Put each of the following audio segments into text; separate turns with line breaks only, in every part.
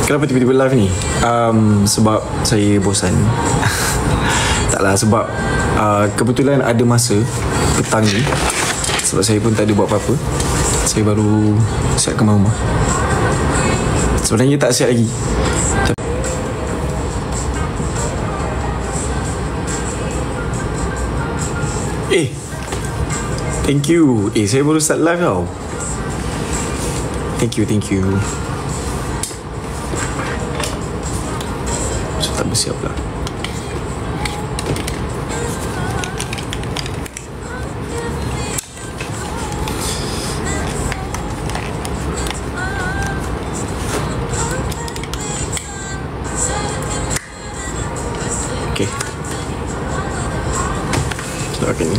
Kenapa tiba-tiba live ni? Sebab saya bosan. Taklah, sebab kebetulan ada masa petang ni. Sebab saya pun tak ada buat apa-apa. Saya baru siap ke rumah. Sebenarnya tak siap lagi. Thank you. Saya baru start live tau. Thank you. Saya tak bersiap lah. Okay. Doakan ni.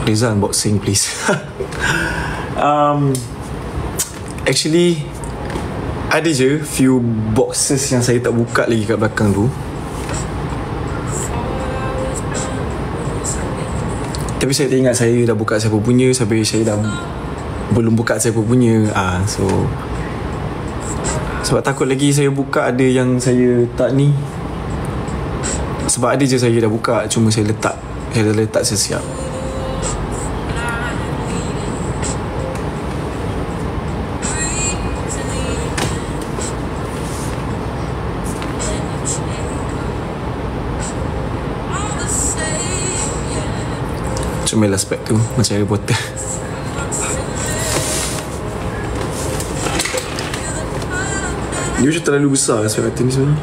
Reza unboxing please. Actually ada je few boxes yang saya tak buka lagi kat belakang tu. Tapi saya tak ingat saya dah buka siapa punya, sampai saya dah belum buka siapa punya. So sebab takut lagi saya buka ada yang saya tak ni. Sebab ada je saya dah buka, cuma saya dah letak siap. Comel aspek tu macam Harry Potter. Dia macam terlalu besar aspek kata ni sebenarnya.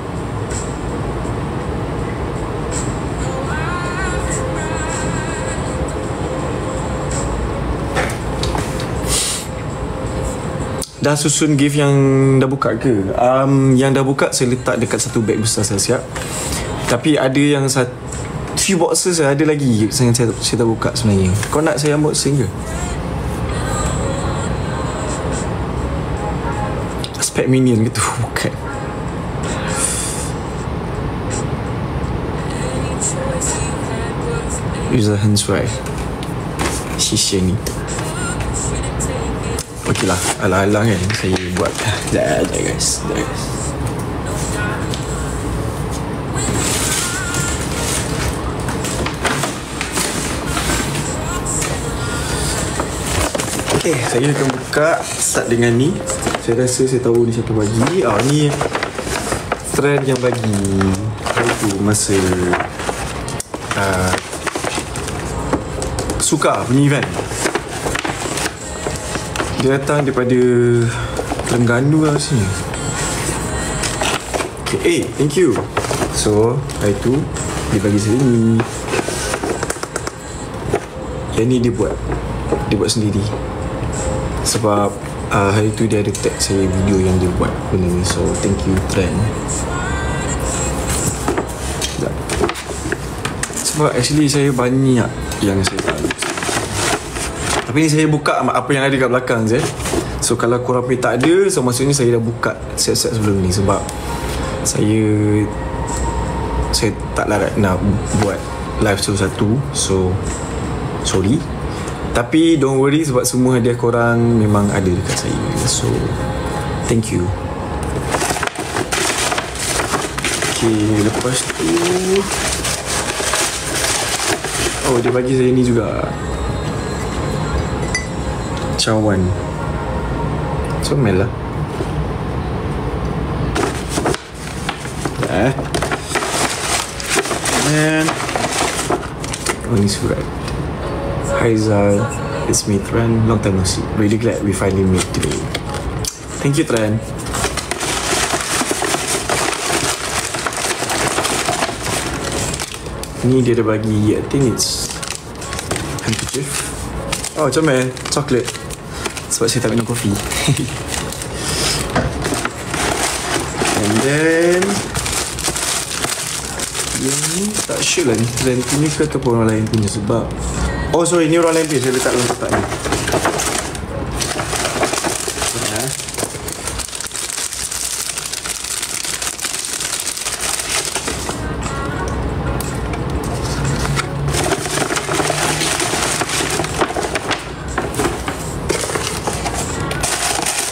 Dah susun gift yang dah buka ke? Yang dah buka saya letak dekat satu beg besar saya siap. Tapi ada yang few boxes ada lagi yang saya tak buka sebenarnya. Kau nak saya unboxing ke? Aspek minion gitu. Bukan. User hands right. Shisha ni. Okey lah, alang-alang kan saya buat. Sekejap guys. Saya akan buka. Start dengan ni. Saya rasa saya tahu ni siapa bagi. Ni trend yang bagi. Itu masa Suka punya event. Dia datang daripada Terengganu lah sini. Okay, thank you. So, hari tu dia bagi saya ni. Yang ni dia buat sendiri. Sebab hari tu dia ada tag saya video yang dia buat benda ni. So thank you Trend. Sebab actually saya banyak yang saya tahu. Tapi ni saya buka apa yang ada kat belakang je. So kalau korang pun tak ada, so maksudnya saya dah buka set-set sebelum ni. Sebab saya tak larat nak buat live satu-satu. So sorry. Tapi don't worry, sebab semua hadiah korang memang ada dekat saya. So thank you. Okay, lepas tu dia bagi saya ni juga. Cawan. Comel lah. And ni surat. Hi Zal, it's me Tran. Long time no see. Really glad we finally meet today. Thank you Tran. Ni dia dah bagi, I think it's handkerchief. Comel, chocolate. Sebab saya tak minum kopi. And then yang ni tak sure lah ni Tran punya ke ataupun orang lain punya. Sebab sorry, ni orang lain punya. Saya letak dalam kotak ni.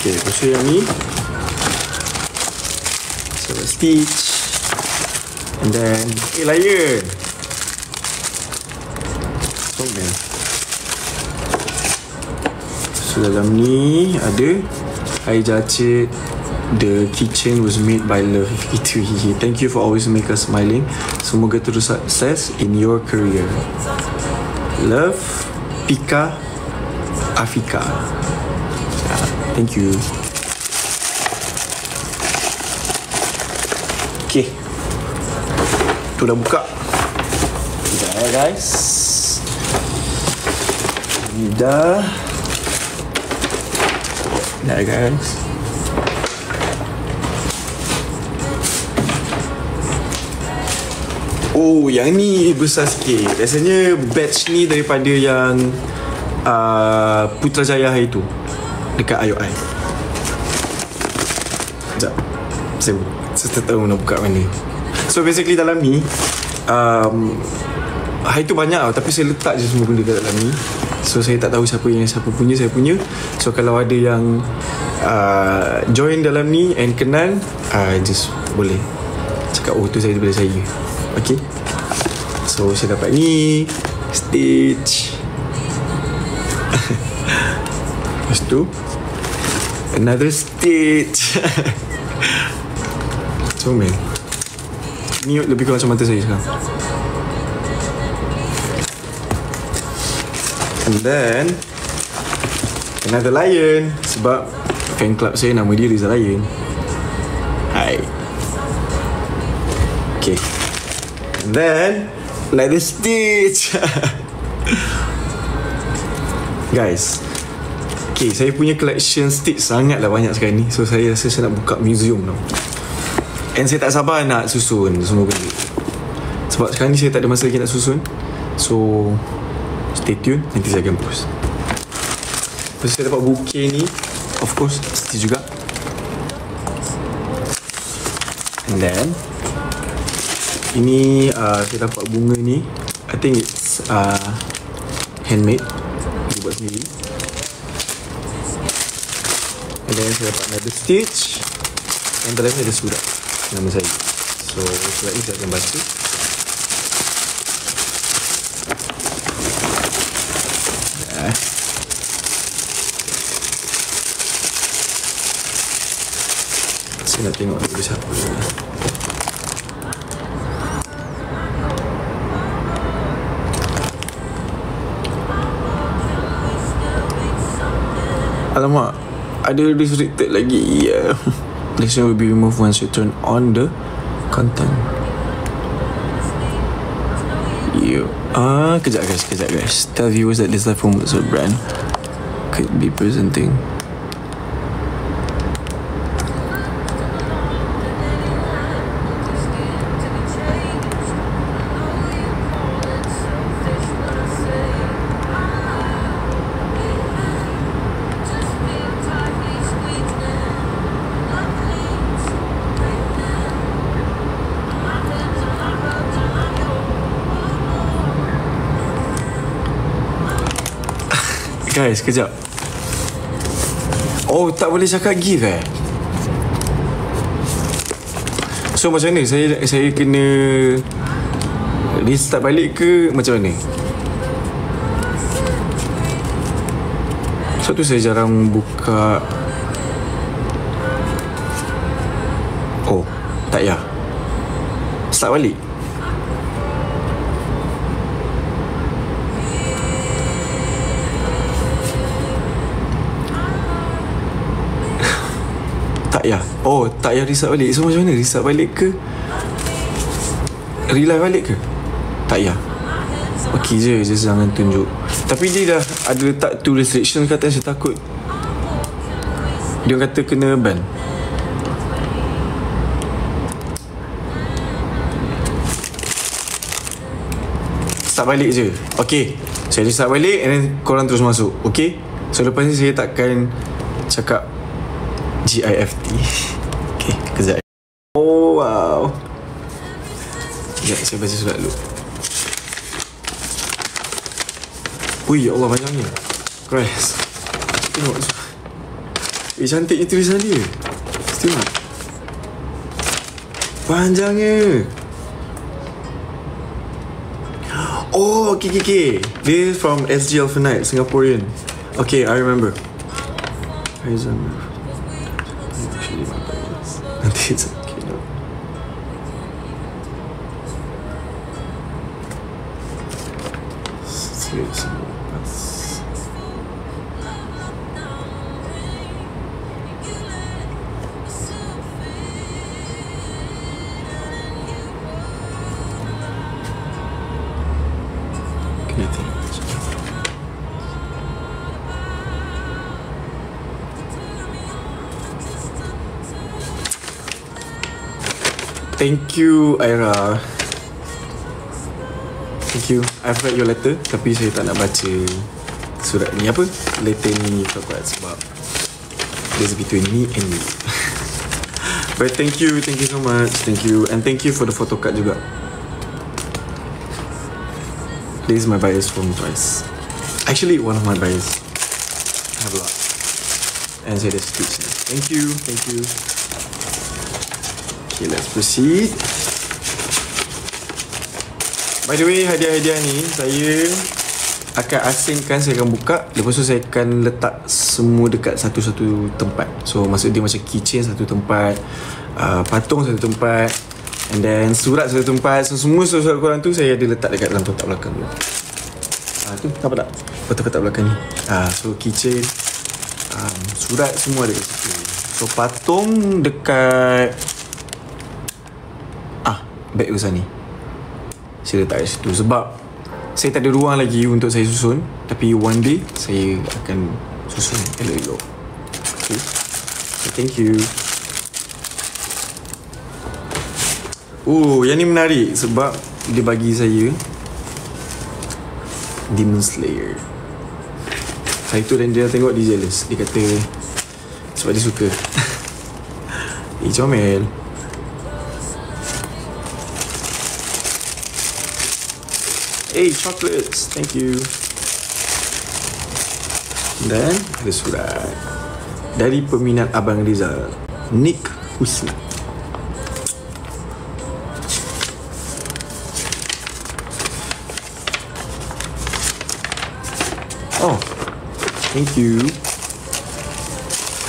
Okay, lepas tu yang ni so stitch. And then lion. So man, so dalam ni ada air jacit. The kitchen was made by love. Itu. Thank you for always make us smiling. Semoga terus sukses in your career. Love, Pika Afika. Thank you. Okay, tu dah buka. Sekejap ya guys. Ini dah guys. Oh, yang ni besar sikit. Biasanya batch ni daripada yang Putrajaya hari tu dekat IOI. Sekejap, saya tak tahu nak buka mana. So basically dalam ni hari tu banyak tau, tapi saya letak je semua benda kat dalam ni. So saya tak tahu siapa punya, saya punya. So kalau ada yang join dalam ni and kenal, just boleh cakap tu saya daripada saya. Okay, so saya dapat ni stitch. Lepas tu another stitch. So man, ni lebih kurang macam mata saya sekarang. And then another lion. Sebab fan club saya nama dia Rizal Lion. Hai. Okay, and then another stitch. Guys, okay, saya punya collection stitch sangatlah banyak sekarang ni. So saya rasa saya nak buka museum tau. And saya tak sabar nak susun semua benda. Sebab sekarang ni saya tak ada masa lagi nak susun. So stay tune, nanti saya akan post. Lepas saya dapat bouquet ni, of course stitch juga. And then ini saya dapat bunga ni. I think it's handmade, dia buat sendiri. And then saya dapat another stitch. And dalam ni ada surat nama saya. So surat ni saya akan baca. Saya nak tengok dulu siapa ni. Alamak, ada restricted lagi. Yeah. Listener will be removed once you turn on the content. Kejap guys. Tell viewers that this live from a brand could be presenting. Guys, kejap. Oh, tak boleh cakap give So macam mana? Saya kena restart balik ke macam mana? So tu saya jarang buka. Oh, tak ya. Start balik. Tak ya. Oh, tak ya restart balik. So macam mana? Restart balik ke? Relive balik ke? Tak ya. Okey je, just jangan tunjuk. Tapi dia dah ada letak tu restriction kata, saya takut dia kata kena ban. Start balik je. Okey, saya restart balik and then korang terus masuk. Okey, so lepas ni saya takkan cakap GIFT. Okay, kejap. Oh wow. Sekejap, saya baca surat dulu. Ui, ya Allah, banyaknya. Christ. Tengok. Cantiknya tulisan dia. Tengok. Panjangnya. Oh, okay. This is from SG Alphanite, Singaporean. Okay, I remember. Nanti it's okay. No. Thank you, Aira. Thank you. I've read your letter, tapi saya tak nak baca surat ni apa. Letter ni kuat sebab it's between me and you. But thank you so much. Thank you. And thank you for the photo card juga. This is my bias from Twice. Actually, one of my bias. I have a lot. And saya dah stitch. Thank you. Okay, let's proceed. By the way, hadiah-hadiah ni saya akan asingkan, saya akan buka. Lepas tu saya akan letak semua dekat satu-satu tempat. So maksud dia macam keychain satu tempat, patung satu tempat, and then surat satu tempat. So semua surat korang tu saya ada letak dekat dalam kotak belakang tu. Tu nampak tak? Kotak-kotak belakang ni. So keychain, surat semua ada kat situ. So patung dekat beg besar ni saya letak kat situ sebab saya tak ada ruang lagi untuk saya susun, tapi one day saya akan susun elok-elok. Okay. So, thank you. Yang ni menarik sebab dia bagi saya Demon Slayer. Saya tu dan dia tengok, dia jealous. Dia kata sebab dia suka. Comel. Hey, chocolates. Thank you. Dan ada surat dari peminat Abang Rizal, Nick Husna. Oh, thank you.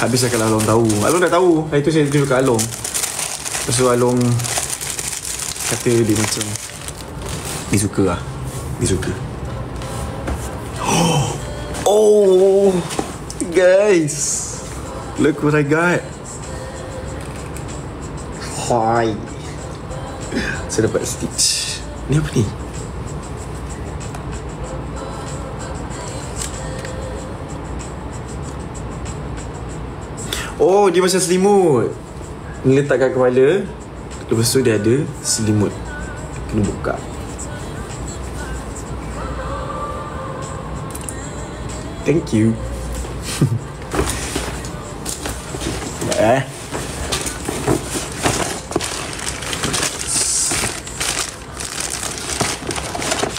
Habis kalau Along tahu. Along dah tahu. Hari tu saya tunjuk kat Along. Lepas tu Along kata dia macam dia suka lah. Dia suka. Oh, guys, look what I got. Hi. Saya dapat stitch. Ni apa ni? Oh, dia macam selimut. Ni letak kat kepala. Lepas tu dia ada selimut. Kena buka. Thank you.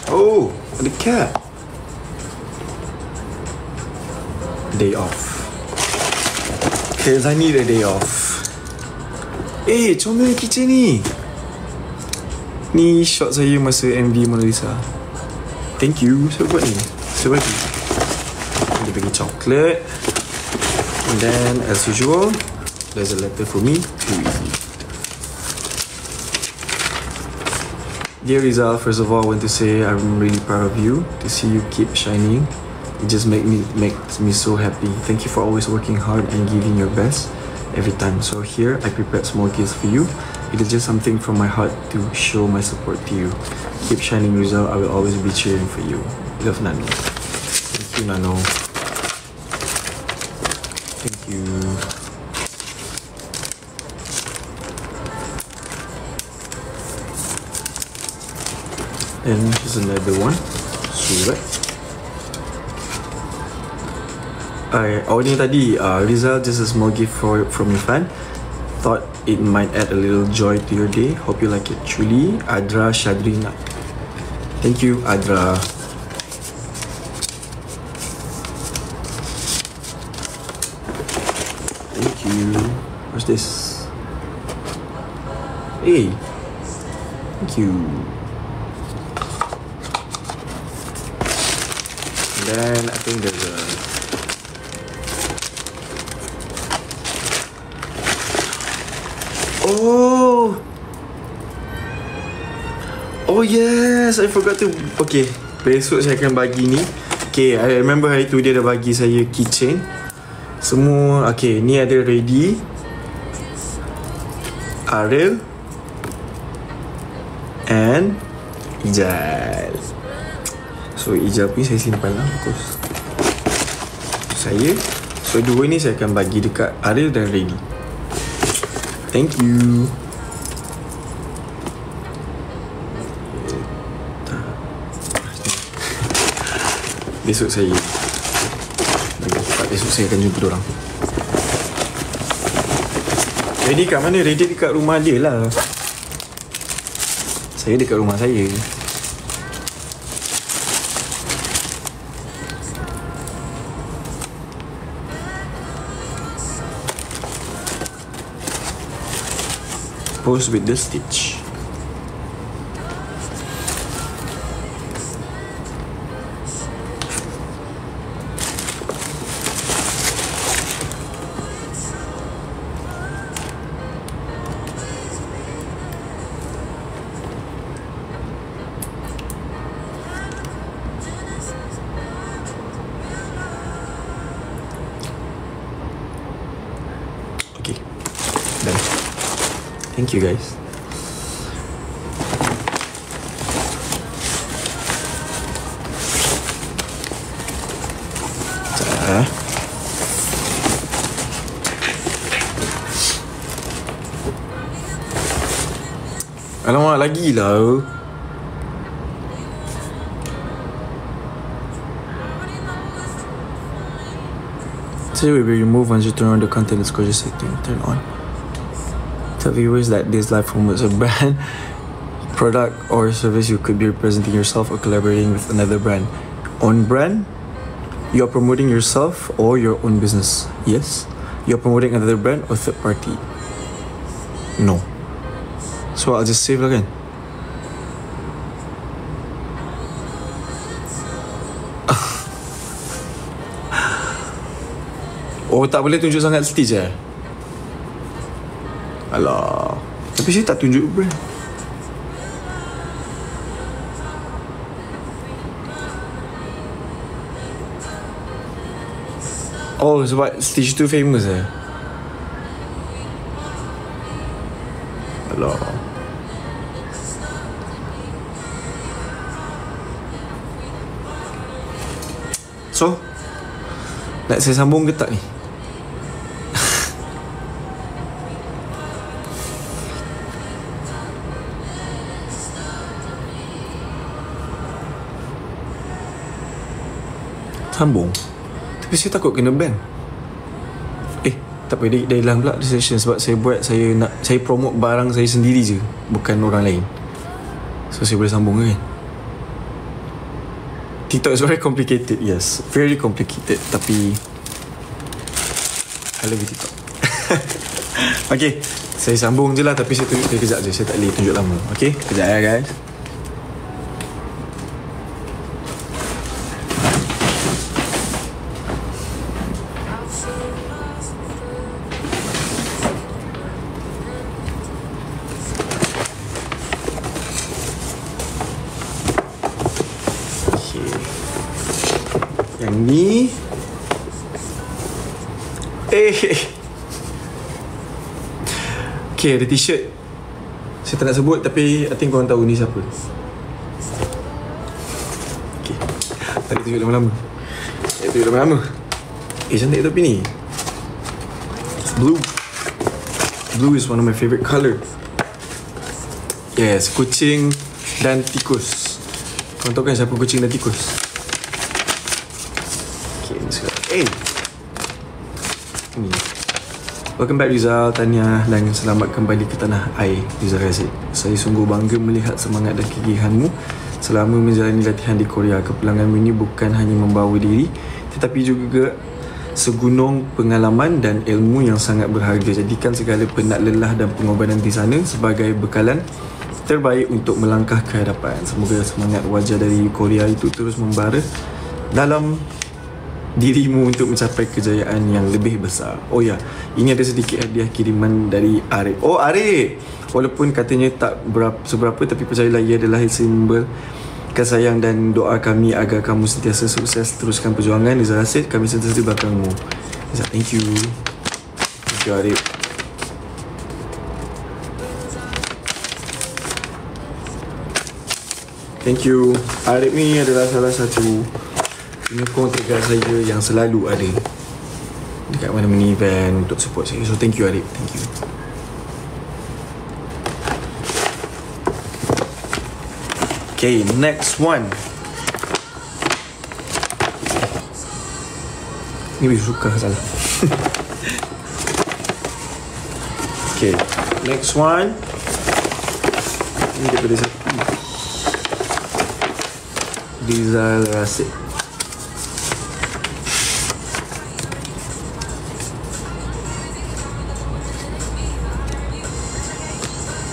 Oh, the cat. Day off. Cause I need a day off. Comel kitchen ni. Ni shot saya masa MV Mona Lisa. Thank you. Saya buat ni. Saya bagi. Dia bagi chocolate. And then as usual, there's a letter for me to read. Dear Rizal, first of all I want to say I'm really proud of you. To see you keep shining, it just makes me so happy. Thank you for always working hard and giving your best every time. So here I prepared small gifts for you. It is just something from my heart to show my support to you. Keep shining, Rizal. I will always be cheering for you. Love, Nano. Thank you, Nano. Thank you. And here's another one. Surat. Ni tadi Rizal, just a small gift from your fan. Thought it might add a little joy to your day. Hope you like it. Truly, Adra Shadrina. Thank you, Adra. Watch this. Hey, thank you. Then I think there's a Oh yes, I forgot to. Okay, besok saya akan bagi ni. Okay, I remember hari tu dia dah bagi saya keychain. Semua, okay, ni ada ready, Ariel and Ijal. So Ijal pun saya simpan lah, bagus. Saya, so dua ni saya akan bagi dekat Ariel dan ready. Thank you. Besok saya besok saya akan jumpa diorang. Ready kat mana? Ready dekat rumah dia lah. Saya dekat rumah saya. Post with the stitch. Okay, done. Thank you guys. Alamak, lagi lah. Today we will remove once you turn on the content disclosure setting. Turn on. Tell viewers that this live promotes a brand, product or service. You could be representing yourself or collaborating with another brand. On brand, you are promoting yourself or your own business. Yes. You are promoting another brand or third party. No. So I'll just save lah kan. Oh, tak boleh tunjuk sangat stitch eh? Alah, tapi saya tak tunjuk brand. Oh, sebab stitch tu famous eh? Alah. So, nak saya sambung ke tak ni? Sambung. Tapi saya takut kena ban. Tak apa, dia hilang pula di session sebab saya promote barang saya sendiri je, bukan orang lain. So saya boleh sambung kan? TikTok is very complicated. Yes, very complicated. Tapi I love TikTok. Okay, saya sambung je lah. Tapi saya tunjuk kejap je. Saya tak boleh tunjuk lama. Okay, kejap ya guys. Yang ni okay, ada t-shirt. Saya tak nak sebut tapi I think korang tahu ni siapa. Okay, tak boleh tunjuk lama-lama. Tunjuk lama-lama. Cantik tapi ni blue. Blue is one of my favourite colour. Yes, kucing dan tikus. Korang tahu kan siapa kucing dan tikus? Ni. Welcome back Rizal, Tania, dan selamat kembali ke tanah air Rizal Razid. Saya sungguh bangga melihat semangat dan kegigihanmu selama menjalani latihan di Korea. Kepulanganmu ini bukan hanya membawa diri tetapi juga segunung pengalaman dan ilmu yang sangat berharga. Jadikan segala penat, lelah dan pengorbanan di sana sebagai bekalan terbaik untuk melangkah ke hadapan. Semoga semangat wajah dari Korea itu terus membara dalam dirimu untuk mencapai kejayaan yang lebih besar. Oh ya, ini ada sedikit hadiah kiriman dari Arif. Oh Arif, walaupun katanya tak seberapa, tapi percayalah ia adalah simbol kasih sayang dan doa kami agar kamu sentiasa sukses teruskan perjuangan. Rizal Hasid, kami sentiasa di belakangmu. Rizal, thank you. Thank you Arif. Thank you. Arif ni adalah salah satu penyokong tegar saya yang selalu ada dekat mana-mana event untuk support saya. So thank you Arif. Thank you. Okay, next one. Ni lebih suka salah. Okay, next one. Ini daripada satu Rizal Rasid.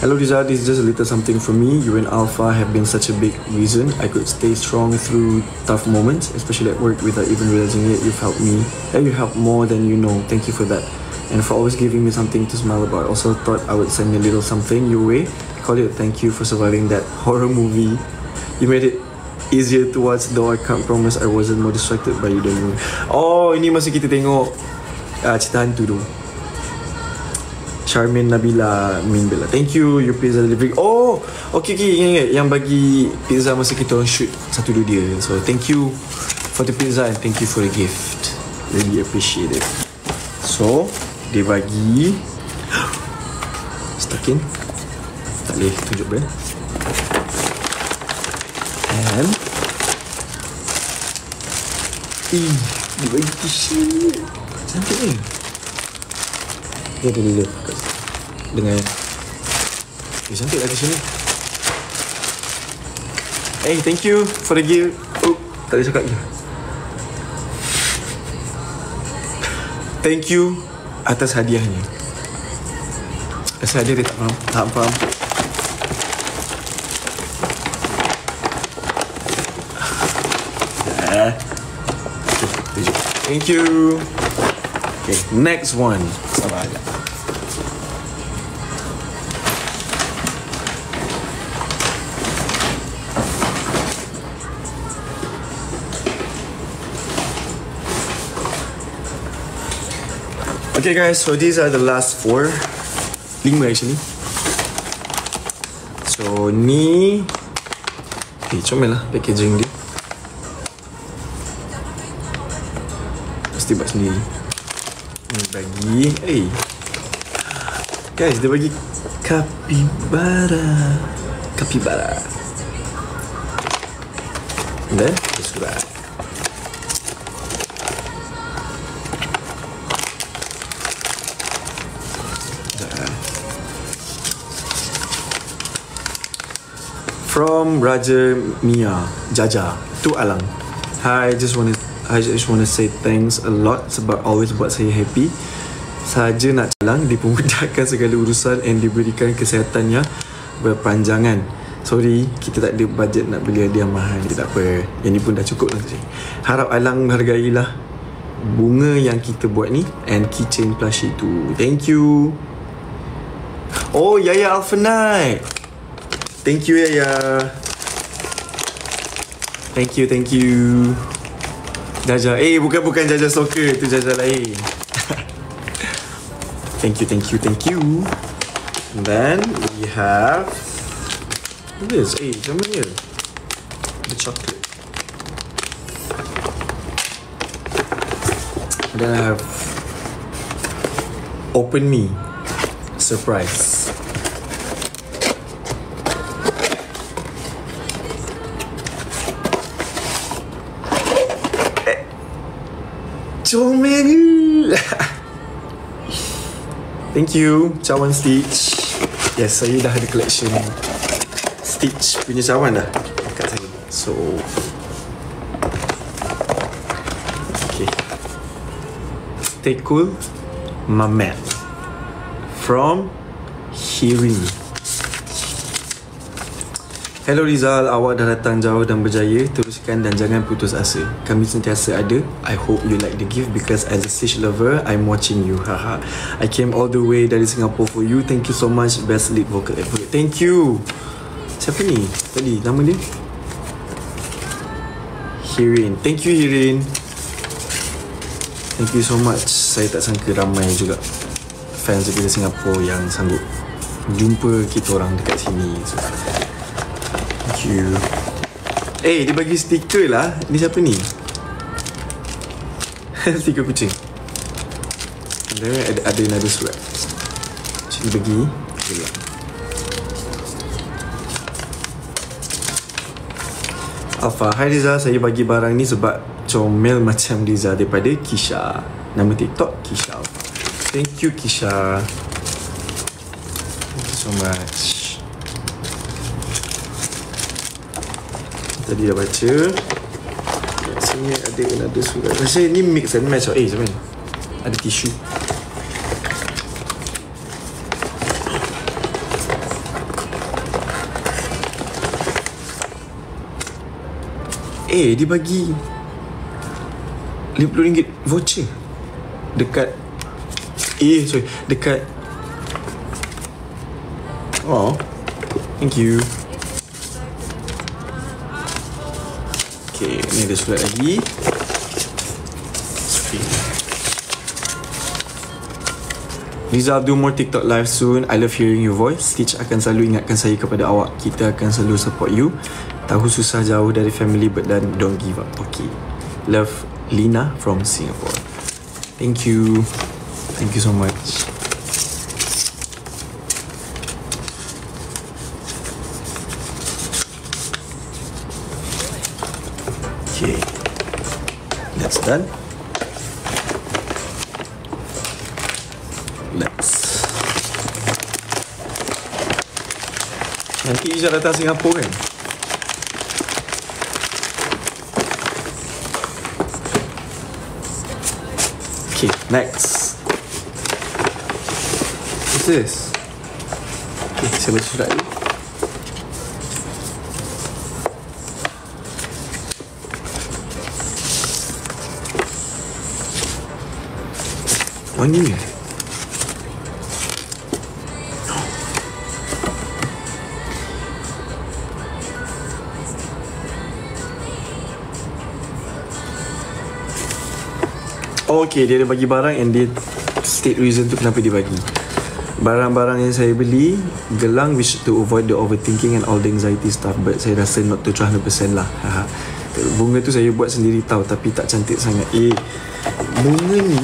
Hello Rizal, this is just a little something for me. You and Alpha have been such a big reason I could stay strong through tough moments, especially at work without even realizing it. You've helped me. You helped more than you know. Thank you for that. And for always giving me something to smile about. I also thought I would send a little something your way. Call it a thank you for surviving that horror movie. You made it easier to watch, though I can't promise I wasn't more distracted by you than you. Oh, ini masa kita tengok cerita hantu tu. Charmin Nabila Min Bella. Thank you, your pizza delivery. Oh, okay, ingat yang bagi pizza masa kita orang shoot satu dua dia. So thank you for the pizza and thank you for the gift. Really appreciate it. So dia bagi stuck in. Tak boleh tunjuk brand. And dia bagi t-shirt. Cantik ni. Dia ada lila dengan cantik lah t-shirt ni. Hey, thank you for the gift. Oh, tak boleh cakap je. Thank you atas hadiahnya. Rasa hadiah dia tak faham. Thank you. Okay, next one. Sabar aja. Okay guys, so these are the last 4. 5 actually. So ni comel lah packaging dia. Mesti buat sendiri. Ni bagi guys, dia bagi kapibara. Dan surat. From Raja Mia Jaja to Alang. Hi, I just want to say thanks a lot sebab always buat saya happy. Saja nak Alang dipermudahkan segala urusan and diberikan kesihatan yang berpanjangan. Sorry, kita tak ada bajet nak beli hadiah mahal. Tak apa, yang ni pun dah cukup lah. Harap Alang menghargailah bunga yang kita buat ni and keychain plushie tu. Thank you. Oh, Yaya Alphanite. Thank you Yaya. Thank you. Jaja. Bukan Jaja soccer, tu Jaja lain. Thank you. And then we have this. Come here. The chocolate. And then I have Open Me surprise. Comel. Thank you cawan Stitch. Yes, saya dah ada collection Stitch punya cawan dah kat saya. So okay, Stay cool, my man. From Hirin. Hello Rizal, awak dah datang jauh dan berjaya. Teruskan dan jangan putus asa. Kami sentiasa ada. I hope you like the gift because as a Stitch lover, I'm watching you. Haha. I came all the way dari Singapore for you. Thank you so much. Best lead vocal ever. Thank you. Siapa ni? Tadi nama dia? Hirin. Thank you Hirin. Thank you so much. Saya tak sangka ramai juga fans daripada Singapore yang sanggup jumpa kita orang dekat sini. So, thank you. Dia bagi stiker lah. Ni siapa ni? Stiker kucing. Ada another surat. Sini bagi. Alpha, hai Riza, saya bagi barang ni sebab comel macam Riza daripada Kisha. Nama TikTok Kisha Alpha. Thank you Kisha. Thank you so much. Tadi dah baca. Sini ada surat. Rasa ni mix and match. Macam mana? Ada tisu. Dia bagi RM50 voucher dekat dekat. Oh, thank you. Okay, ni ada surat lagi. Rizal, do more TikTok live soon. I love hearing your voice. Stitch akan selalu ingatkan saya kepada awak. Kita akan selalu support you. Tahu susah jauh dari family but then don't give up. Okay. Love, Lina from Singapore. Thank you. Thank you so much. Okay. That's done. Nanti Izzah datang Singapura kan? Okay, next. What's this? Okay, saya baca surat ni. Wangi ni? Okay, dia ada bagi barang and dia state reason tu kenapa dia bagi. Barang-barang yang saya beli, gelang which to avoid the overthinking and all the anxiety stuff, but saya rasa not to 100% lah. Bunga tu saya buat sendiri tahu, tapi tak cantik sangat. Bunga ni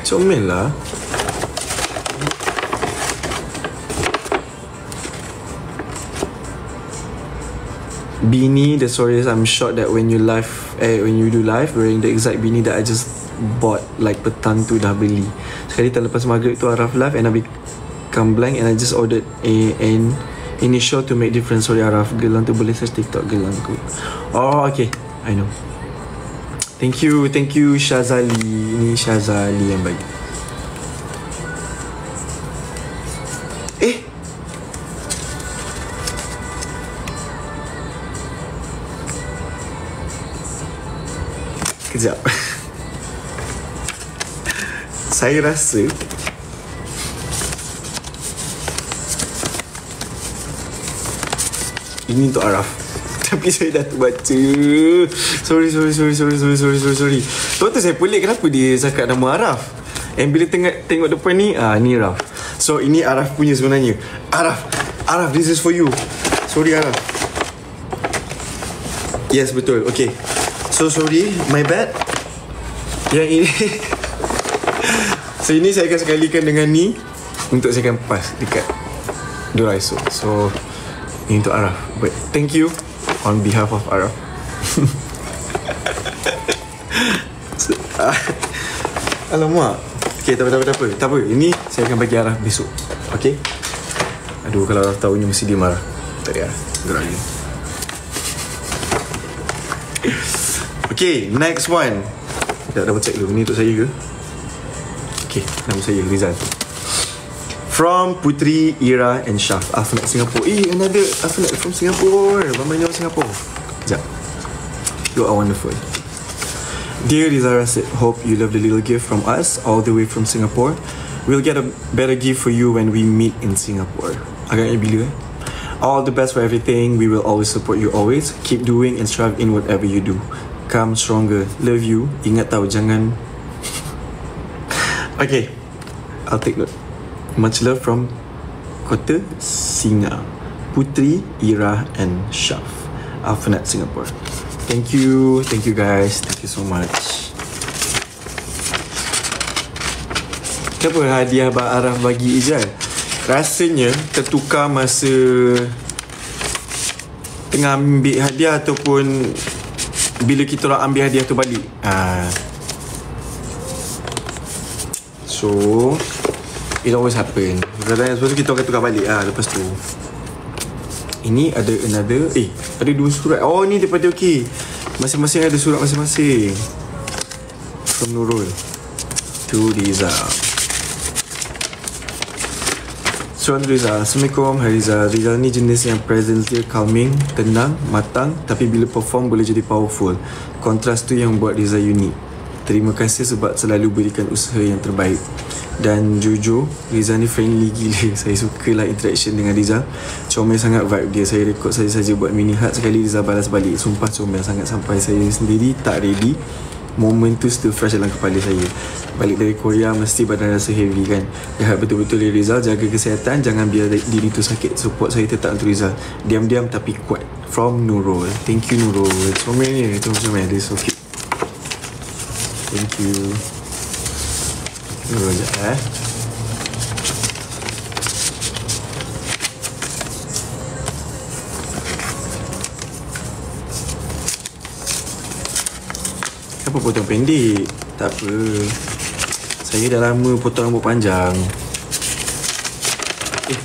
comel lah. Beanie, the story is I'm shocked that when you do live wearing the exact beanie that I just bought like petang tu dah beli. Sekali tak lepas maghrib tu Araf live and I become blank and I just ordered an initial to make difference. Sorry Araf, gelang tu boleh search TikTok gelang ku. Oh okay, I know. Thank you Syazali. Ini Syazali yang bagi. Kejap. Saya rasa ini untuk Araf. Tapi saya dah terbaca. Sorry. Lepas tu saya pelik kenapa dia cakap nama Araf. And bila tengok depan ni, ni Araf. So ini Araf punya sebenarnya. Araf, this is for you. Sorry Araf. Yes, betul. Okay. So sorry, my bad. Yang ini so ini saya akan sekalikan dengan ni untuk saya akan pas dekat Duraiso. So ini untuk Araf. But thank you on behalf of Araf. Alamak. Okay, tak apa. Ini saya akan bagi Araf besok. Okay. Aduh, kalau Araf tahu ni mesti dia marah. Tak ada Araf. Gerak je. Okay, next one. Dah double check dulu. Ni untuk saya ke? Okay, nama saya Rizal. From Putri, Ira and Shaf, Alphanet Singapore. Another Alphanet from Singapore. Bambang Singapore. Sekejap. You are wonderful. Dear Rizal Rasid, hope you love the little gift from us all the way from Singapore. We'll get a better gift for you when we meet in Singapore. Agaknya bila All the best for everything. We will always support you always. Keep doing and strive in whatever you do. Come stronger. Love you. Ingat tahu jangan. Okay, I'll take note. Much love from Kota Singa, Putri, Ira and Shaf, Alphanet Singapore. Thank you guys. Thank you so much. Kenapa hadiah Abang Araf bagi Ijal? Rasanya tertukar masa tengah ambil hadiah ataupun bila kita orang ambil hadiah tu balik. So it always happen. Kadang-kadang lepas tu kita akan tukar balik lepas tu. Ini ada another. Ada 2 surat. Oh ni daripada okey. Masing-masing ada surat masing-masing. From Nurul to Rizal. Surat Rizal. Assalamualaikum. Hai Rizal. Rizal ni jenis yang presence dia calming, tenang, matang, tapi bila perform boleh jadi powerful. Kontras tu yang buat Rizal unik. Terima kasih sebab selalu berikan usaha yang terbaik. Dan jujur, Rizal ni friendly gila. Saya suka lah interaction dengan Rizal. Comel sangat vibe dia. Saya rekod saja-saja buat mini heart. Sekali Rizal balas balik. Sumpah comel sangat sampai saya sendiri tak ready. Moment tu still fresh dalam kepala saya. Balik dari Korea mesti badan rasa heavy kan. Jahat betul-betul Rizal. Jaga kesihatan. Jangan biar diri tu sakit. Support saya tetap untuk Rizal. Diam-diam tapi kuat. From Nurul. Thank you Nurul. Comel ni. Itu comel. Dia so cute. Thank you. Tunggu sekejap Kenapa potong pendek? Tak apa. Saya dah lama potong rambut panjang.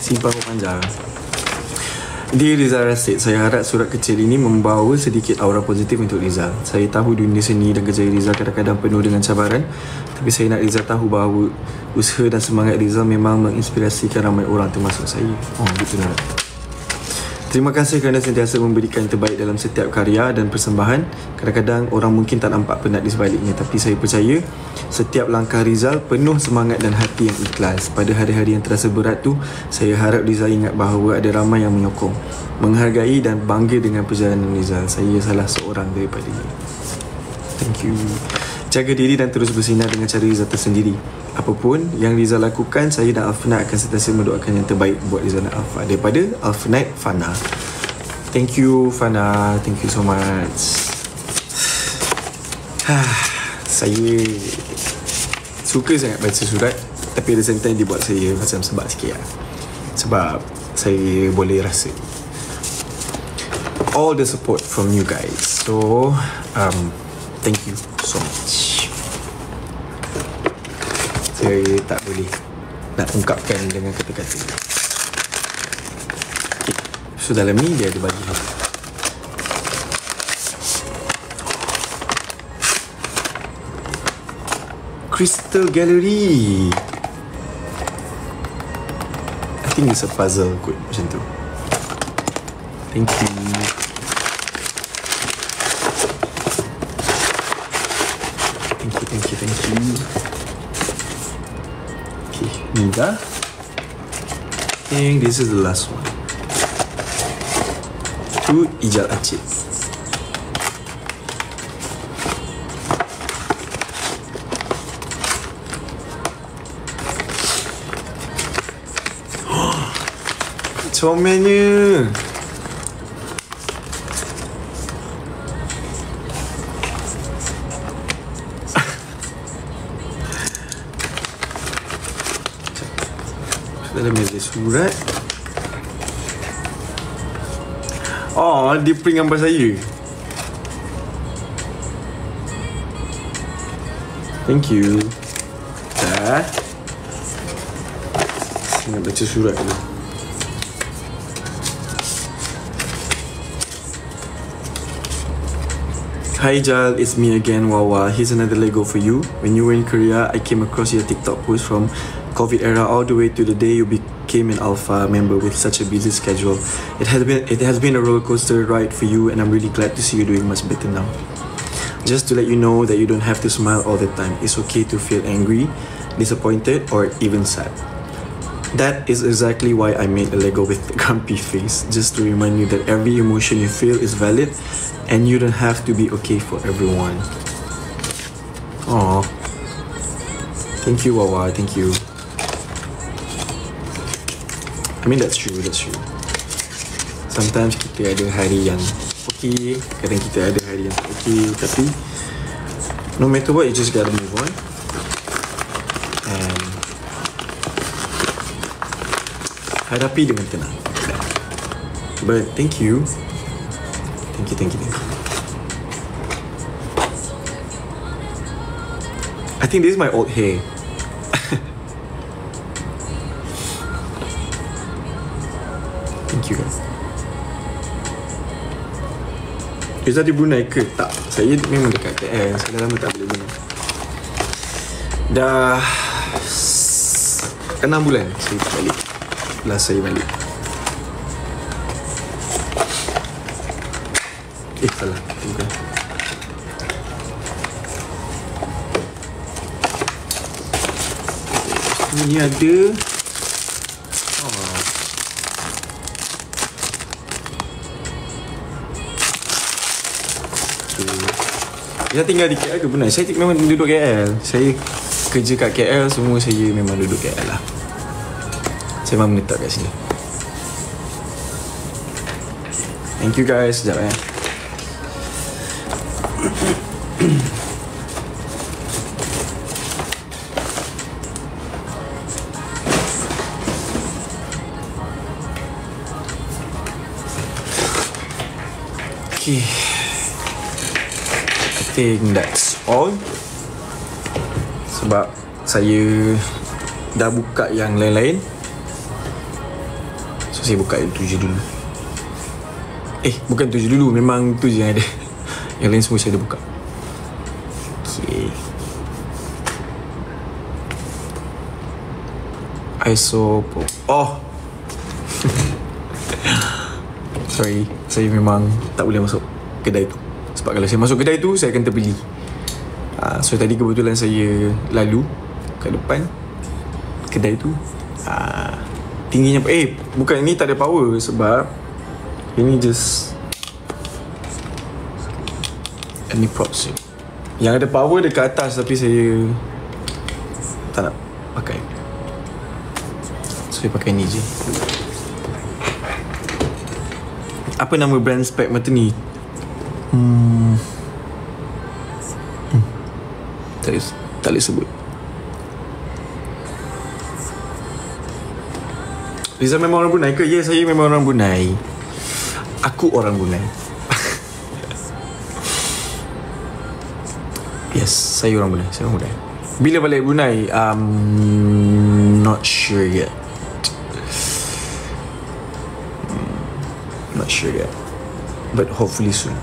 Simpan rambut panjang. Dear Rizal Rasid, saya harap surat kecil ini membawa sedikit aura positif untuk Rizal. Saya tahu dunia seni dan kerjaya Rizal kadang-kadang penuh dengan cabaran, tapi saya nak Rizal tahu bahawa usaha dan semangat Rizal memang menginspirasikan ramai orang termasuk saya. Gitu nak. Terima kasih kerana sentiasa memberikan yang terbaik dalam setiap karya dan persembahan. Kadang-kadang orang mungkin tak nampak penat di sebaliknya, tapi saya percaya setiap langkah Rizal penuh semangat dan hati yang ikhlas. Pada hari-hari yang terasa berat tu, saya harap Rizal ingat bahawa ada ramai yang menyokong, menghargai dan bangga dengan perjalanan Rizal. Saya salah seorang daripadanya. Thank you. Jaga diri dan terus bersinar dengan cara Rizal tersendiri. Apapun yang Rizal lakukan, saya dan Alphanet akan sentiasa mendoakan yang terbaik buat Rizal dan Alpha. Daripada Alphanet, Fana. Thank you Fana. Thank you so much. Saya suka sangat baca surat, tapi ada same time dia buat saya macam sebab sikit lah. Sebab saya boleh rasa all the support from you guys. So thank you so much. Saya tak boleh nak ungkapkan dengan kata-kata. Okay. So dalam ni dia ada bagi Crystal Gallery. I think it's a puzzle kot macam tu. Thank you. Thank you. Okay, ni dah. I think this is the last one. To Ijal Acik. Comelnya. Dalam meja surat. Dia print gambar saya. Thank you. Dah. Saya nak baca surat dulu. Hi Jal, it's me again, Wawa. Here's another Lego for you. When you were in Korea, I came across your TikTok post from COVID era all the way to the day you became an alpha member with such a busy schedule. It has been a roller coaster ride for you, and I'm really glad to see you doing much better now. Just to let you know that you don't have to smile all the time. It's okay to feel angry, disappointed, or even sad. That is exactly why I made a Lego with a grumpy face, just to remind you that every emotion you feel is valid and you don't have to be okay for everyone. Aww. Thank you, Wawa. Thank you. I mean, that's true. Sometimes kita ada hari yang okay, kadang kita ada hari yang okay, tapi no matter what, you just gotta move on. And hadapi dengan tenang. But thank you. Thank you. I think this is my old hair. Thank you guys. Is that di Brunei ke? Tak. Saya memang dekat KL. Saya dah lama tak boleh Brunei. Dah 6 bulan saya balik. Last saya balik. Salah. Bukan. Ini ada. Saya tinggal di KL ke Brunei? Saya memang duduk KL. Saya kerja kat KL, semua saya memang duduk KL lah. Saya memang menetap kat sini. Thank you guys. Sekejap Okay, I think that's all. Sebab saya dah buka yang lain-lain, so saya buka yang 7 dulu. Bukan 7 dulu, memang tu je yang ada. Yang lain semua saya dah buka. Okay, Isopo. Sorry, saya memang tak boleh masuk kedai tu. Sebab kalau saya masuk kedai tu, saya akan terbeli. So tadi kebetulan saya lalu kat depan kedai tu. Tingginya bukan, ini tak ada power. Sebab ini just ini props je. Yang ada power dekat atas, tapi saya tak nak pakai. So saya pakai ni je. Apa nama brand spek mata ni? Tak boleh sebut. Rizal memang orang Brunei ke? Ya, saya memang orang Brunei. Aku orang Brunei. Yes, saya orang Brunei. Saya orang Brunei. Bila balik Brunei? Not sure yet. Not sure yet, but hopefully soon.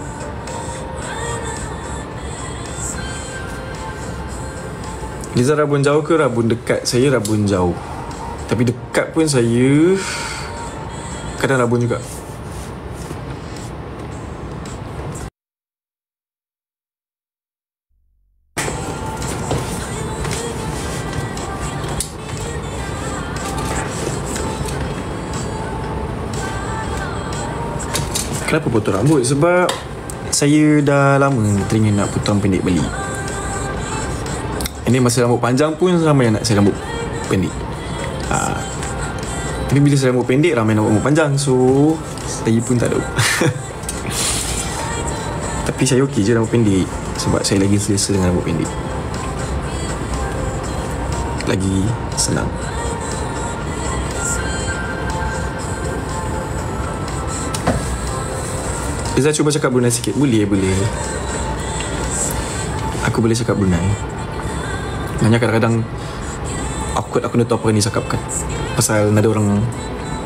Liza rabun jauh ke rabun dekat? Saya rabun jauh, tapi dekat pun saya kadang rabun juga. Kenapa potong rambut? Sebab saya dah lama teringin nak potong pendek balik. Ini masa rambut panjang pun ramai yang nak saya rambut pendek. Tapi bila saya rambut pendek, ramai nak rambut panjang. So saya pun tak tahu. Tapi saya okey je rambut pendek, sebab saya lagi selesa dengan rambut pendek. Lagi senang. Izzah cuba cakap Brunei sikit. Boleh. Aku boleh cakap Brunei. Hanya kadang-kadang awkward, aku nak tahu apa yang disakapkan. Pasal ada orang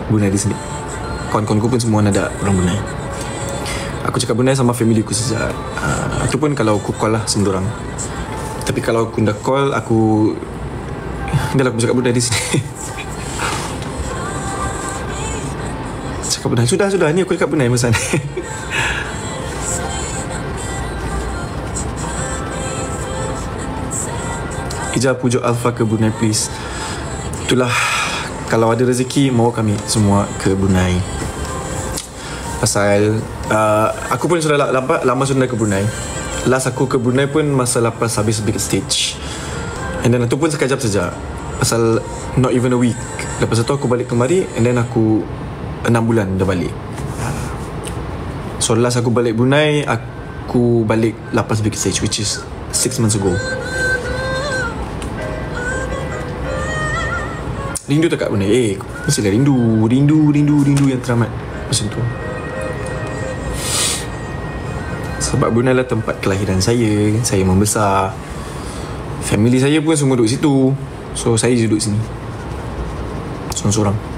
Brunei di sini. Kawan-kawanku pun semua ada orang Brunei. Aku cakap Brunei sama family aku saja. Itu pun kalau aku call lah semua orang. Tapi kalau aku dah call, aku dah lah aku cakap Brunei di sini. Cakap Brunei. Sudah. Ni aku cakap Brunei masa ni. Ija pujuk Alpha ke Brunei please. Itulah, kalau ada rezeki mau kami semua ke Brunei. Pasal aku pun sudah lama sudah ke Brunei. Last aku ke Brunei pun masa lepas habis big stage. And then itu pun sekejap saja. Pasal not even a week. Lepas itu aku balik kemari. And then aku 6 bulan dah balik. So last aku balik Brunei, aku balik lepas big stage, which is 6 months ago. Rindu tak kat Brunei? Mestilah rindu yang teramat. Macam tu. Sebab Brunei lah tempat kelahiran saya membesar. Family saya pun semua duduk situ. So saya je duduk sini seorang-seorang.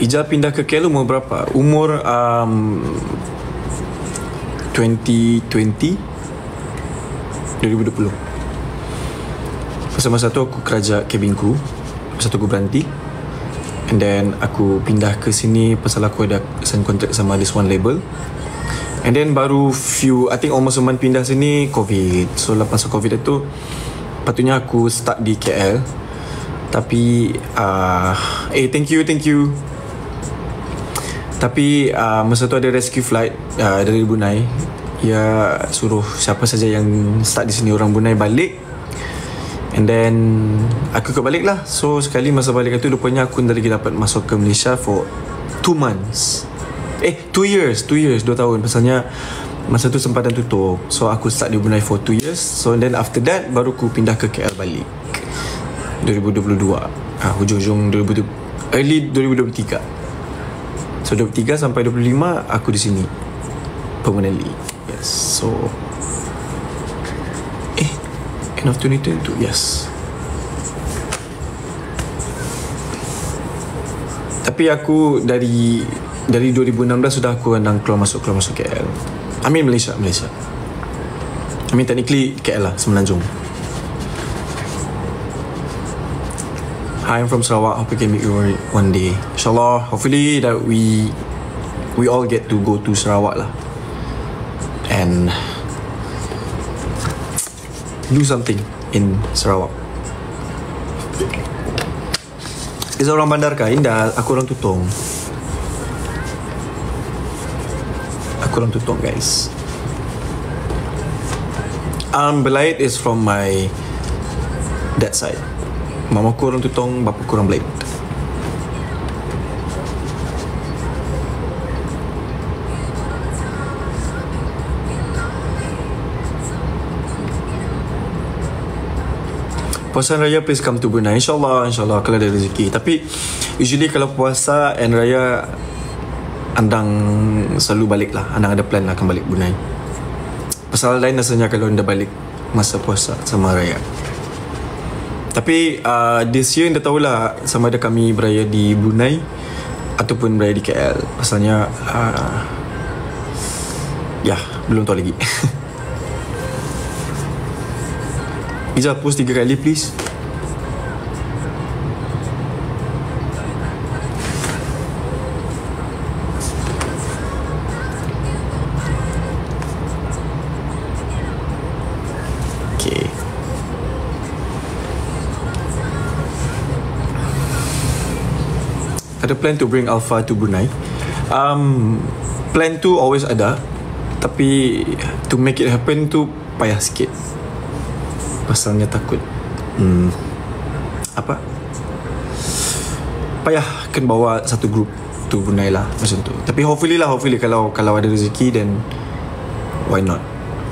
Ija pindah ke KL umur berapa? Umur 2020. Pasal masa tu aku kerja cabin crew. Masa tu aku berhenti. And then aku pindah ke sini pasal aku ada sign contract sama this one label. And then baru I think almost a month pindah sini, COVID. So lepas COVID itu patutnya aku start di KL. Tapi thank you. Tapi masa tu ada rescue flight dari Brunei. Ya suruh siapa saja yang start di sini orang Brunei balik. And then aku ke balik lah. So sekali masa balik itu rupanya aku dah lagi dapat masuk ke Malaysia for 2 months. 2 years 2 tahun. Pasalnya masa tu sempadan tutup. So aku start di Brunei for 2 years. So then after that baru aku pindah ke KL balik 2022. Hujung-hujung 2020, early 2023. So 23 sampai 25 aku di sini permanently. Yes. So end of 2022. Yes. Tapi aku dari 2016 sudah aku andang keluar masuk KL. I mean Malaysia. I mean technically KL lah, Semenanjung. Hi, I'm from Sarawak. Hope we can meet you one day. InsyaAllah, hopefully that we all get to go to Sarawak lah. And do something in Sarawak. Is orang bandar kah? Indah, aku orang Tutong. Guys. Belait is from my dad side. Mama ku orang Tutong, bapa ku orang Belait. Puasa Raya please come to Brunei. InsyaAllah kalau ada rezeki. Tapi usually kalau puasa and Raya andang selalu balik lah. Andang ada plan lah akan balik Brunei. Pasal lain rasanya kalau anda balik masa puasa sama Raya. Tapi this year dah tahulah sama ada kami beraya di Brunei ataupun beraya di KL. Pasalnya belum tahu lagi. Ija post 3 kali please. Ada plan to bring Alpha to Brunei. Plan tu always ada. Tapi to make it happen tu payah sikit. Pasalnya takut payah kan bawa satu group to Brunei lah macam tu. Tapi hopefully kalau ada rezeki then why not.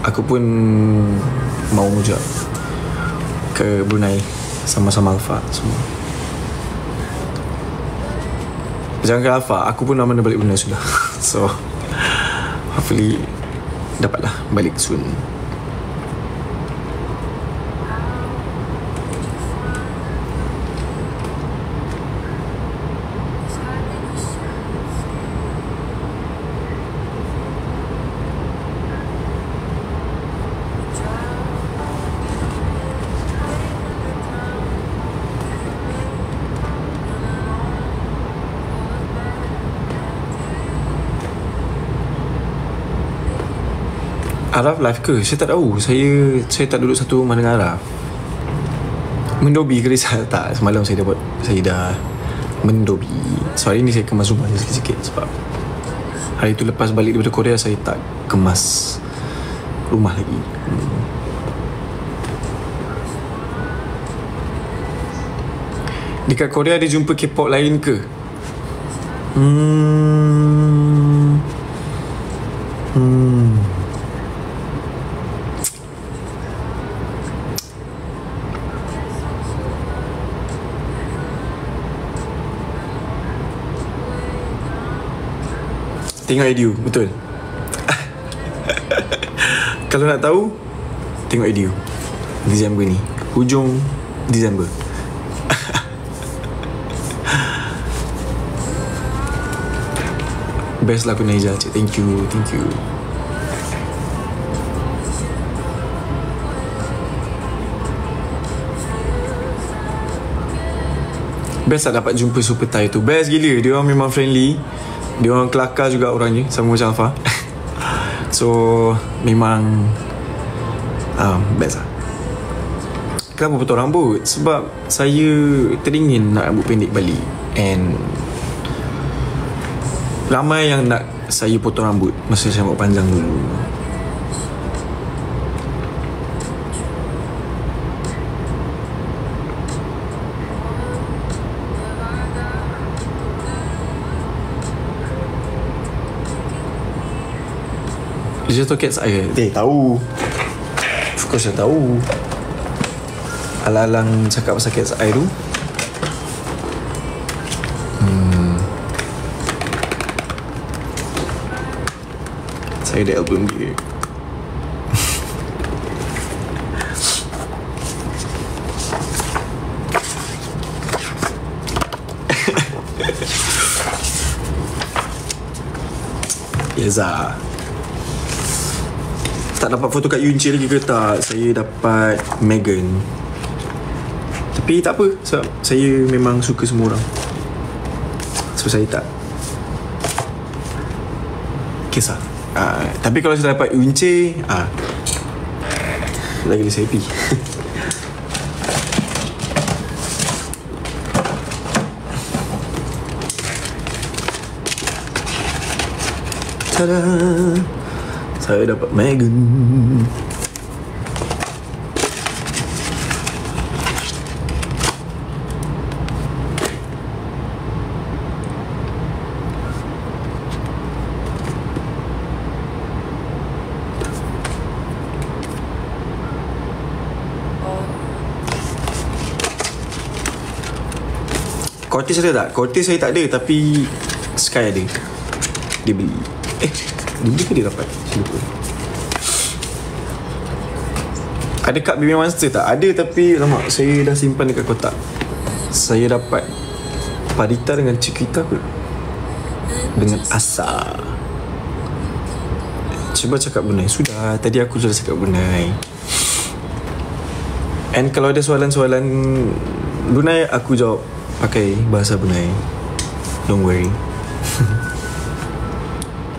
Aku pun mau juga ke Brunei sama-sama Alpha semua. Jangan ke Alpha, aku pun nama balik Brunei sudah. So hopefully dapatlah balik soon. Araf live ke? Saya tak tahu. Saya tak duduk satu rumah dengan Araf. Mendobi ke Rizal? Tak, semalam saya dah mendobi. So hari ni saya kemas rumah sikit-sikit sebab hari tu lepas balik daripada Korea saya tak kemas rumah lagi. Dekat Korea ada jumpa K-pop lain ke? Tengok Edu, betul. Kalau nak tahu, tengok Edu Disember ni, hujung Disember. Best lagu Naija, cik. Thank you. Best tak dapat jumpa Super Thai tu. Best gila. Dia orang memang friendly. Dia orang kelakar juga orangnya, sama macam Alfa. So memang best lah. Kenapa potong rambut? Sebab saya teringin nak rambut pendek balik. And ramai yang nak saya potong rambut masa saya rambut panjang dulu. Dia jatuh cat saya. Tahu. Of course saya tahu. Alang-alang cakap pasal cat saya tu. Saya ada album dia. Yeza. Tak dapat foto kat Yunci lagi ke tak? Saya dapat Megan. Tapi tak apa, sebab saya memang suka semua orang. So saya tak kisah. Tapi kalau saya dapat Yunci, lagi saya happy. Tada! Saya dapat Megan. Cortez ada tak? Cortez saya tak ada, tapi Sky ada. Dia beli. Dia beli ke dia dapat? Saya lupa. Ada kad Baby Monster tak? Ada, tapi lama saya dah simpan dekat kotak. Saya dapat Parita dengan Chiquita ke? Dengan Asa. Cuba cakap Brunei. Sudah, tadi aku sudah cakap Brunei. And kalau ada soalan-soalan Brunei, aku jawab pakai bahasa Brunei. Don't worry.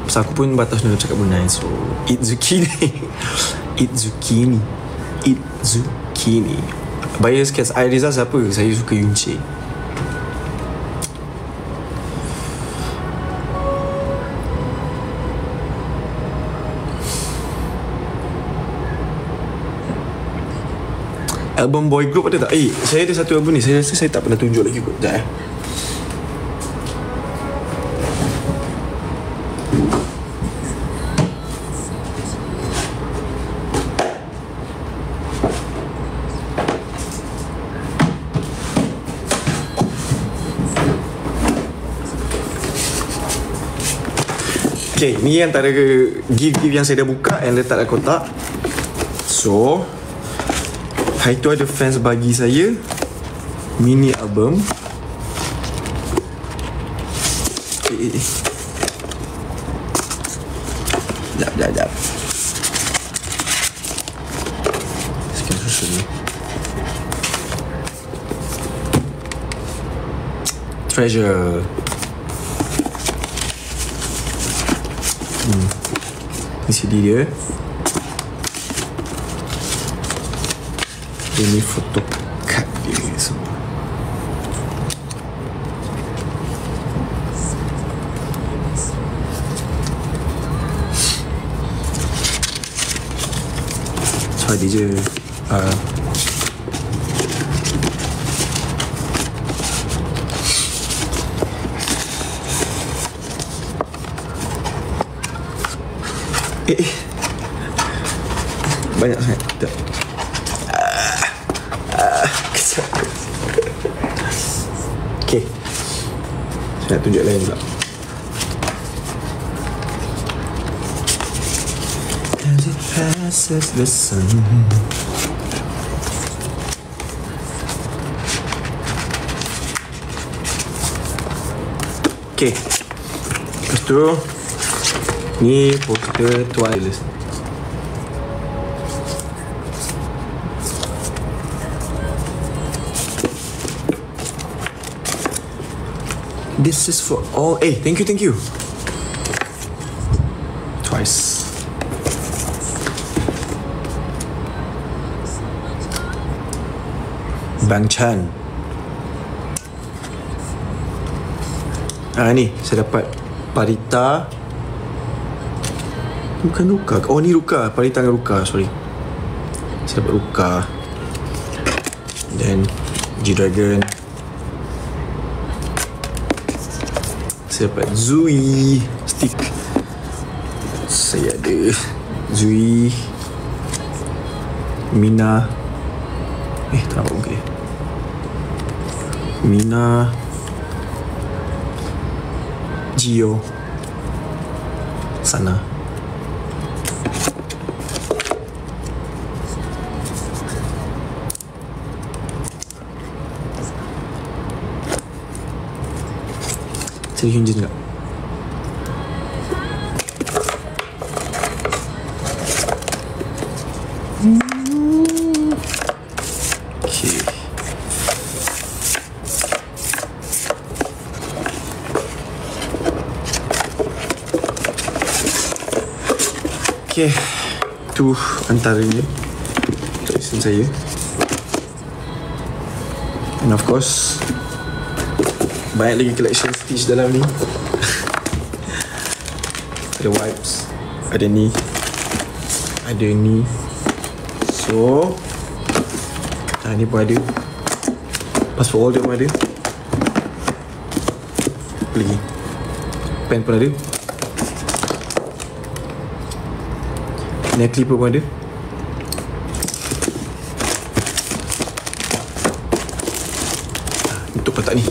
Pasal aku pun batas nak cakap Brunei. So eat zucchini. Eat zucchini. Eat zucchini. Bias cats Airiza siapa? Saya suka Yunci. Album boy group ada tak? Saya ada satu album ni. Saya rasa saya tak pernah tunjuk lagi kot. Sekejap Okay, ni antara gift-gift yang saya dah buka and letak dalam kotak. So, hari tu ada fans bagi saya mini album. Sekejap. Sekian susu ni. Treasure. Ni CD dia. Ini foto card dia semua. So dia je banyak sangat. Sekejap. Okay, saya nak tunjuk lain pula. As it passes the sun. Okay, lepas tu ni poster Twice. This is for all. Thank you. Twice. Bang Chan. Ni saya dapat Parita. Bukan Ruka. Oh, ni Ruka. Parita dengan Ruka. Sorry. Saya dapat Ruka. Then G-Dragon. Saya dapat Zui stick. Saya ada Zui, Mina. Tak nampak muka dia. Mina, Gio, Sana. Cari Hyunjin juga. Okay, tu antaranya collection saya. And of course, banyak lagi collection Stitch dalam ni. Ada wipes, ada ni, ada ni. So ni pun ada. Password holder pun ada. Apa lagi? Pen pun ada. Nail clipper pun ada. Untuk kotak ni.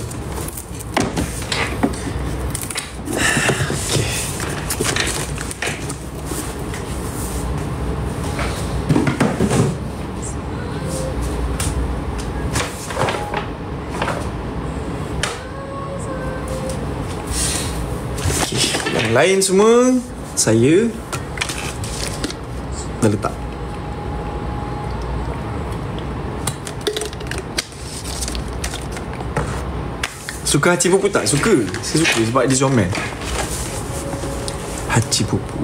Yang lain semua saya dah letak. Suka Hachi Pupu tak? Suka. Saya suka sebab dia comel. Hachi Pupu.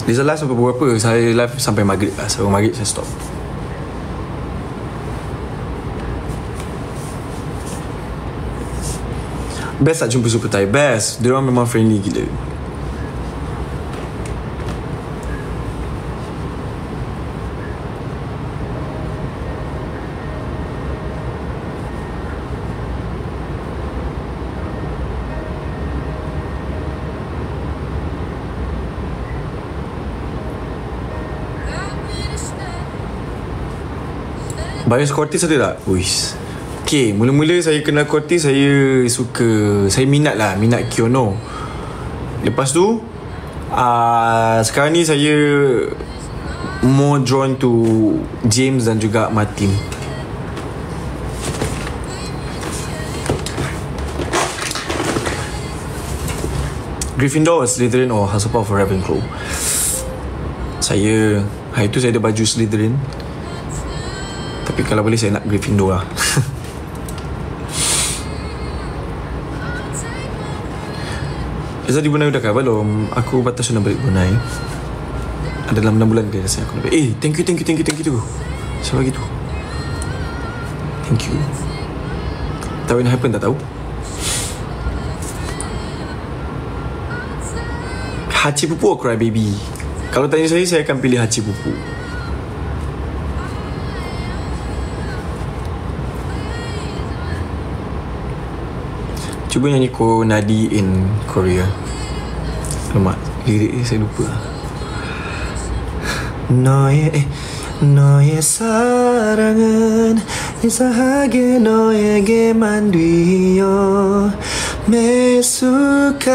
Dia live sampai berapa? Saya live sampai maghrib lah. Sampai maghrib saya stop. Best tak jumpa Super Thai? Best. Diorang memang friendly gila. Bios Cortis ada tak? Uish. Okay, mula-mula saya kenal Cortez, saya minat Kyono. Lepas tu sekarang ni saya more drawn to James dan juga Martin. Gryffindor, Slytherin or Hufflepuff or Ravenclaw? Hari tu saya ada baju Slytherin, tapi kalau boleh saya nak Gryffindor lah. Izzah di Brunei udah kah? Belum. Aku batas sudah balik Brunei. Ada dalam 6 bulan ke saya aku nak balik. Thank you tu. Siapa lagi tu? Thank you. Tahu yang happen tak tahu? Hachi Pupu or Cry Baby? Kalau tanya saya akan pilih Hachi Pupu. Cuba nyanyi Ko Nadi in Korea. Lemak, lirik ni saya lupa. 너의 사랑은 이상하게 너에게만 뒤어 매 순간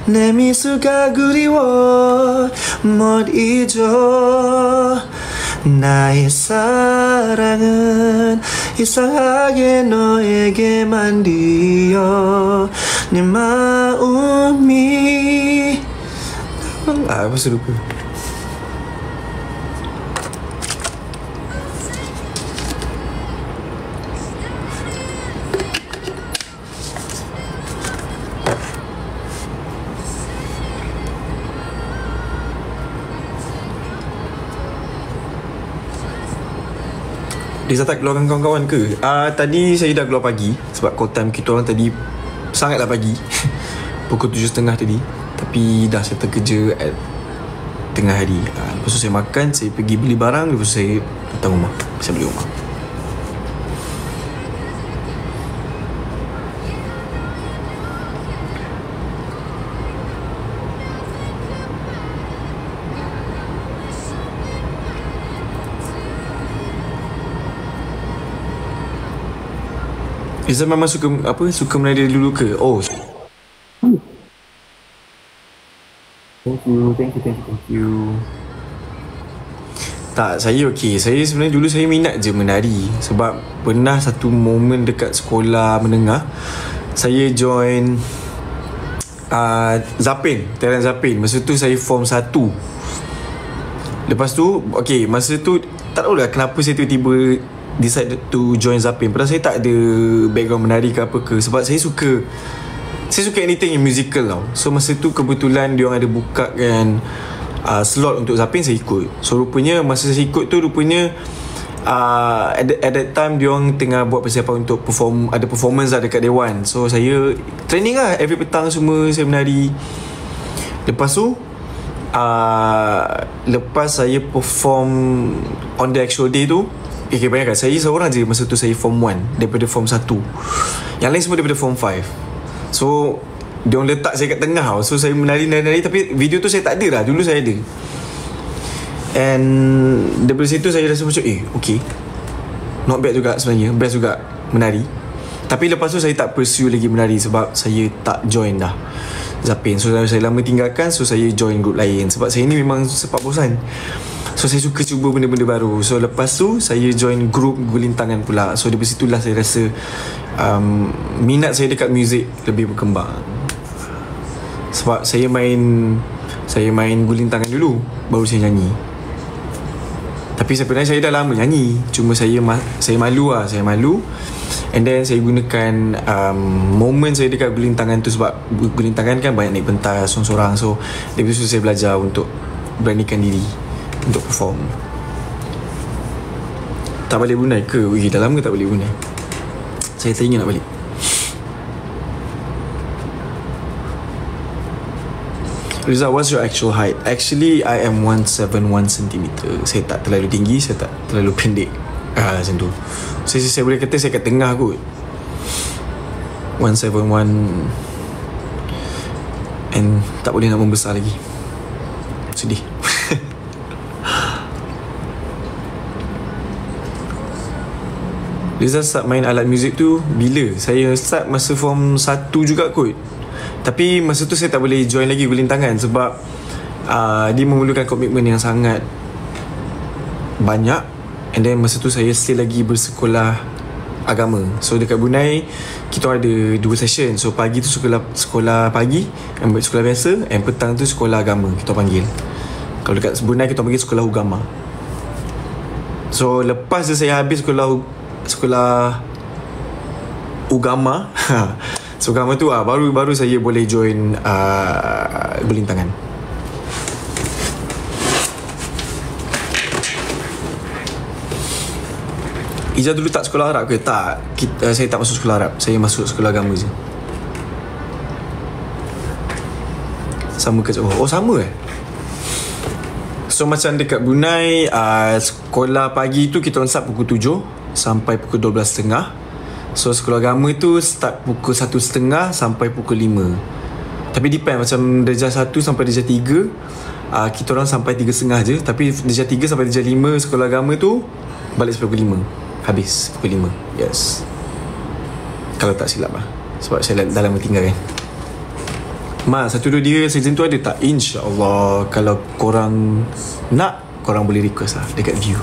내 미소가 그리워 못 잊어 나의 사랑은 이상하게 너에게만 뒤어 내 마음이 벌써 lupa. Rizal tak keluarkan kawan-kawan ke? Tadi saya dah keluar pagi sebab call time kita orang tadi sangatlah pagi. Pukul 7.30 tadi. Tapi dah settle kerja at tengah hari. Lepas tu saya makan, saya pergi beli barang, lepas tu saya datang rumah. Saya beli rumah. Izzah memang suka menari dulu ke? Oh. Thank you. Tak, saya okey. Saya sebenarnya dulu saya minat je menari. Sebab pernah satu momen dekat sekolah menengah, saya join Zapin, talent Zapin. Masa tu saya form 1. Lepas tu, okey, masa tu tak tahulah kenapa saya tiba-tiba decided to join Zapin. Padahal saya tak ada background menari ke apa ke. Sebab saya suka anything yang musical tau. So masa tu kebetulan diorang ada buka kan slot untuk Zapin, saya ikut. So rupanya masa saya ikut tu at that time diorang tengah buat persiapan untuk ada performance lah dekat Dewan. So saya training lah every petang semua saya menari. Lepas tu lepas saya perform on the actual day tu, okay, bayangkan saya seorang je masa tu, saya form 1 daripada form 1. Yang lain semua daripada form 5. So diorang letak saya kat tengah tau. So saya menari. Tapi video tu saya tak ada lah. Dulu saya ada. And daripada situ saya rasa macam okay, not bad juga sebenarnya. Best juga menari. Tapi lepas tu saya tak pursue lagi menari sebab saya tak join dah Zapin. So saya lama tinggalkan. So saya join group lain. Sebab saya ni memang sempat bosan. So saya suka cuba benda-benda baru. So lepas tu saya join group gulintangan pula. So dari situlah saya rasa minat saya dekat muzik lebih berkembang. Sebab saya main gulintangan dulu, baru saya nyanyi. Tapi sebenarnya saya dah lama nyanyi. Cuma saya malu lah. Saya malu. And then saya gunakan moment saya dekat gulintangan tu. Sebab gulintangan kan banyak naik pentas sorang-sorang. So dari situ saya belajar untuk beranikan diri untuk perform. Tak balik Brunei ke? Dah lama tak balik Brunei. Saya teringin nak balik. Rizal, what's your actual height? Actually, I am 171 cm. Saya tak terlalu tinggi, saya tak terlalu pendek. Macam tu. Saya boleh kata saya kat tengah kot. 171. And tak boleh nak membesar lagi. Sedih. Rizal start main alat muzik tu bila? Saya start masa form 1 juga kot. Tapi masa tu saya tak boleh join lagi kulintangan sebab dia memerlukan komitmen yang sangat banyak. And then masa tu saya still lagi bersekolah agama. So dekat Brunei kita ada 2 session. So pagi tu sekolah pagi, sekolah biasa, and petang tu sekolah agama kita panggil. Kalau dekat Brunei kita panggil sekolah agama. So lepas je saya habis sekolah agama so agama tu baru saya boleh join kulintangan. Ijaz dulu tak sekolah Arab ke? Tak. Saya tak masuk sekolah Arab. Saya masuk sekolah agama je. Sama ke? Oh sama So macam dekat Brunei, sekolah pagi tu kita orang start pukul 7 sampai pukul 12.30. So sekolah agama tu start pukul 1.30 sampai pukul 5. Tapi depend, macam darjah 1 sampai darjah 3 kita orang sampai 3.30 je. Tapi darjah 3 sampai darjah 5 sekolah agama tu balik sampai pukul 5. Habis pukul 5. Yes, kalau tak silap lah, sebab saya dah lama tinggal kan. Satu dua dia season tu ada tak? InsyaAllah. Kalau korang nak, korang boleh request lah dekat view.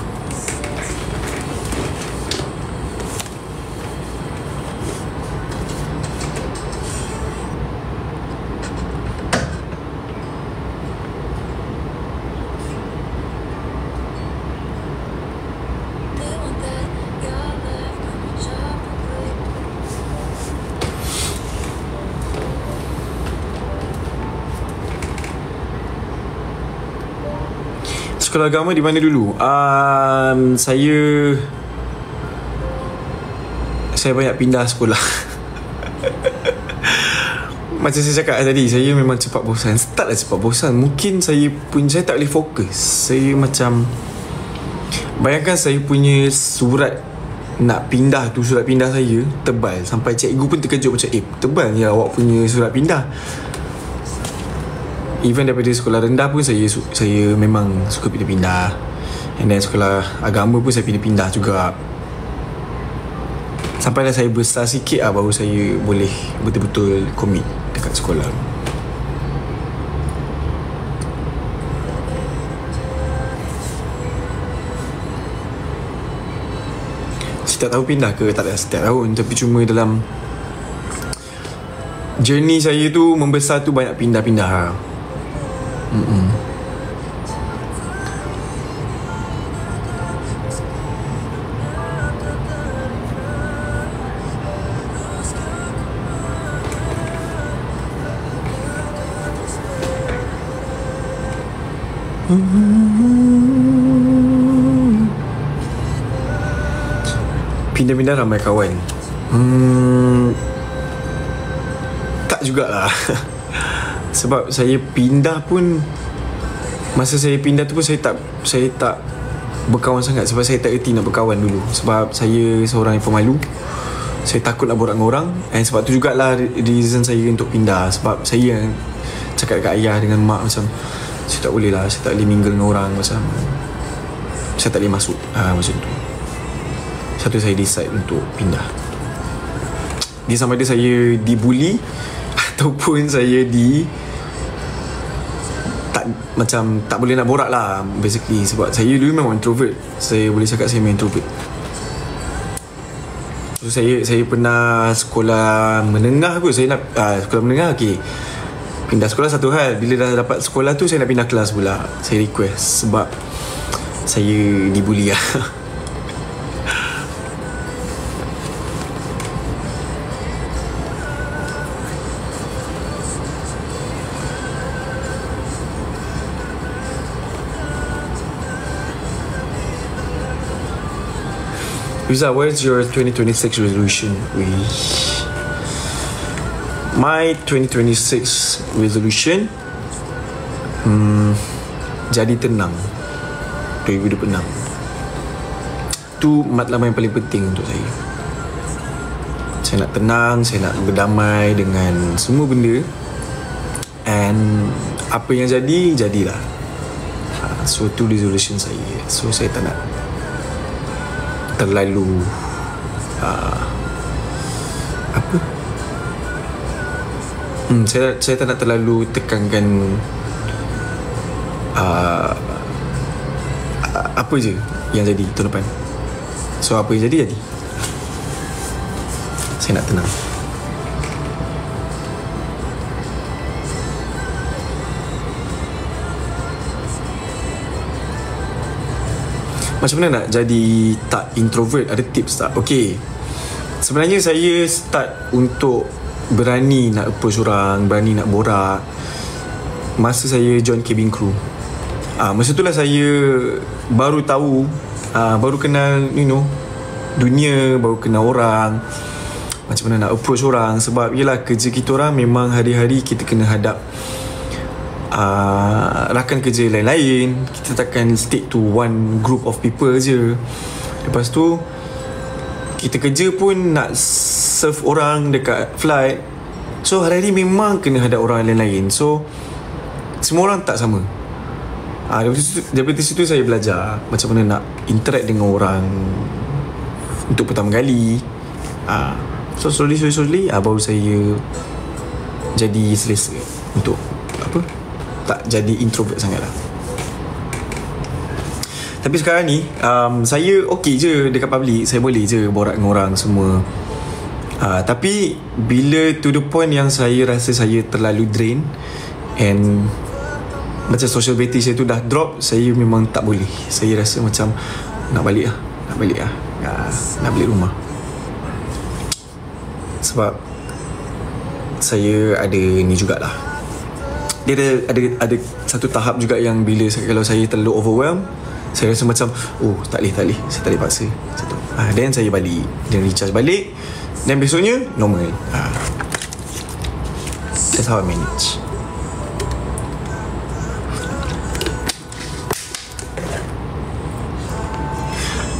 Sekolah agama di mana dulu? Saya banyak pindah sekolah. Macam saya cakap tadi, saya memang cepat bosan. Startlah cepat bosan. Mungkin saya tak boleh fokus. Saya macam, bayangkan saya punya surat nak pindah tu, surat pindah saya tebal sampai cikgu pun terkejut macam, tebal ya awak punya surat pindah. Even daripada sekolah rendah pun saya memang suka pindah-pindah. And then sekolah agama pun saya pindah-pindah juga. Sampailah saya besar sikit baru saya boleh betul-betul komit dekat sekolah. Setiap tahun pindah ke? Tak ada setiap tahun. Tapi cuma dalam journey saya tu membesar tu banyak pindah-pindah. Pindah-pindah ramai kawan. Tak jugalah. Sebab saya pindah pun, masa saya pindah tu pun saya tak berkawan sangat. Sebab saya tak erti nak berkawan dulu. Sebab saya seorang yang pemalu. Saya takut nak borak dengan orang. And sebab tu jugalah reason saya untuk pindah. Sebab saya yang cakap dekat ayah dengan mak macam, saya tak boleh lah, saya tak boleh mingle dengan orang, macam saya tak boleh masuk macam tu. Satu saya decide untuk pindah. Dia sama ada saya dibuli ataupun saya macam tak boleh nak borak lah basically. Sebab saya dulu memang introvert. Saya boleh cakap saya memang introvert. So saya pernah sekolah menengah kot. Saya nak sekolah menengah, okay, pindah sekolah satu hal. Bila dah dapat sekolah tu, saya nak pindah kelas pula. Saya request sebab saya dibuli lah. Riza, what is your 2026 resolution? My 2026 resolution, jadi tenang 2026. Tu matlamat yang paling penting untuk saya. Saya nak tenang, saya nak berdamai dengan semua benda. And apa yang jadi, jadilah. So tu resolution saya. So saya tak nak terlalu Apa? Saya tak nak terlalu tekankan apa je yang jadi tahun depan. So apa yang jadi. Saya nak tenang. Macam mana nak jadi tak introvert? Ada tips tak? Okay, sebenarnya saya start untuk berani nak approach orang, berani nak borak masa saya join cabin crew. Masa itulah saya baru tahu, baru kenal dunia, baru kenal orang, macam mana nak approach orang. Sebab yelah, kerja kita orang memang hari-hari kita kena hadap rakan kerja lain-lain. Kita takkan stick to one group of people je. Lepas tu kita kerja pun nak serve orang dekat flight. So hari-hari memang kena hadap orang lain-lain. So semua orang tak sama. Daripada situ saya belajar macam mana nak interact dengan orang untuk pertama kali. So slowly baru saya jadi selesa untuk tak jadi introvert sangat lah. Tapi sekarang ni saya okey je dekat public. Saya boleh je borak dengan orang semua. Tapi bila to the point yang saya rasa saya terlalu drain and macam social battery saya tu dah drop, saya memang tak boleh. Saya rasa macam nak balik lah. Nak balik rumah. Sebab saya ada ni jugalah, dia ada satu tahap juga yang bila kalau saya terlalu overwhelmed, saya rasa macam tak boleh, saya tak boleh paksa. Then saya balik, then recharge balik, then besoknya normal. That's how I manage.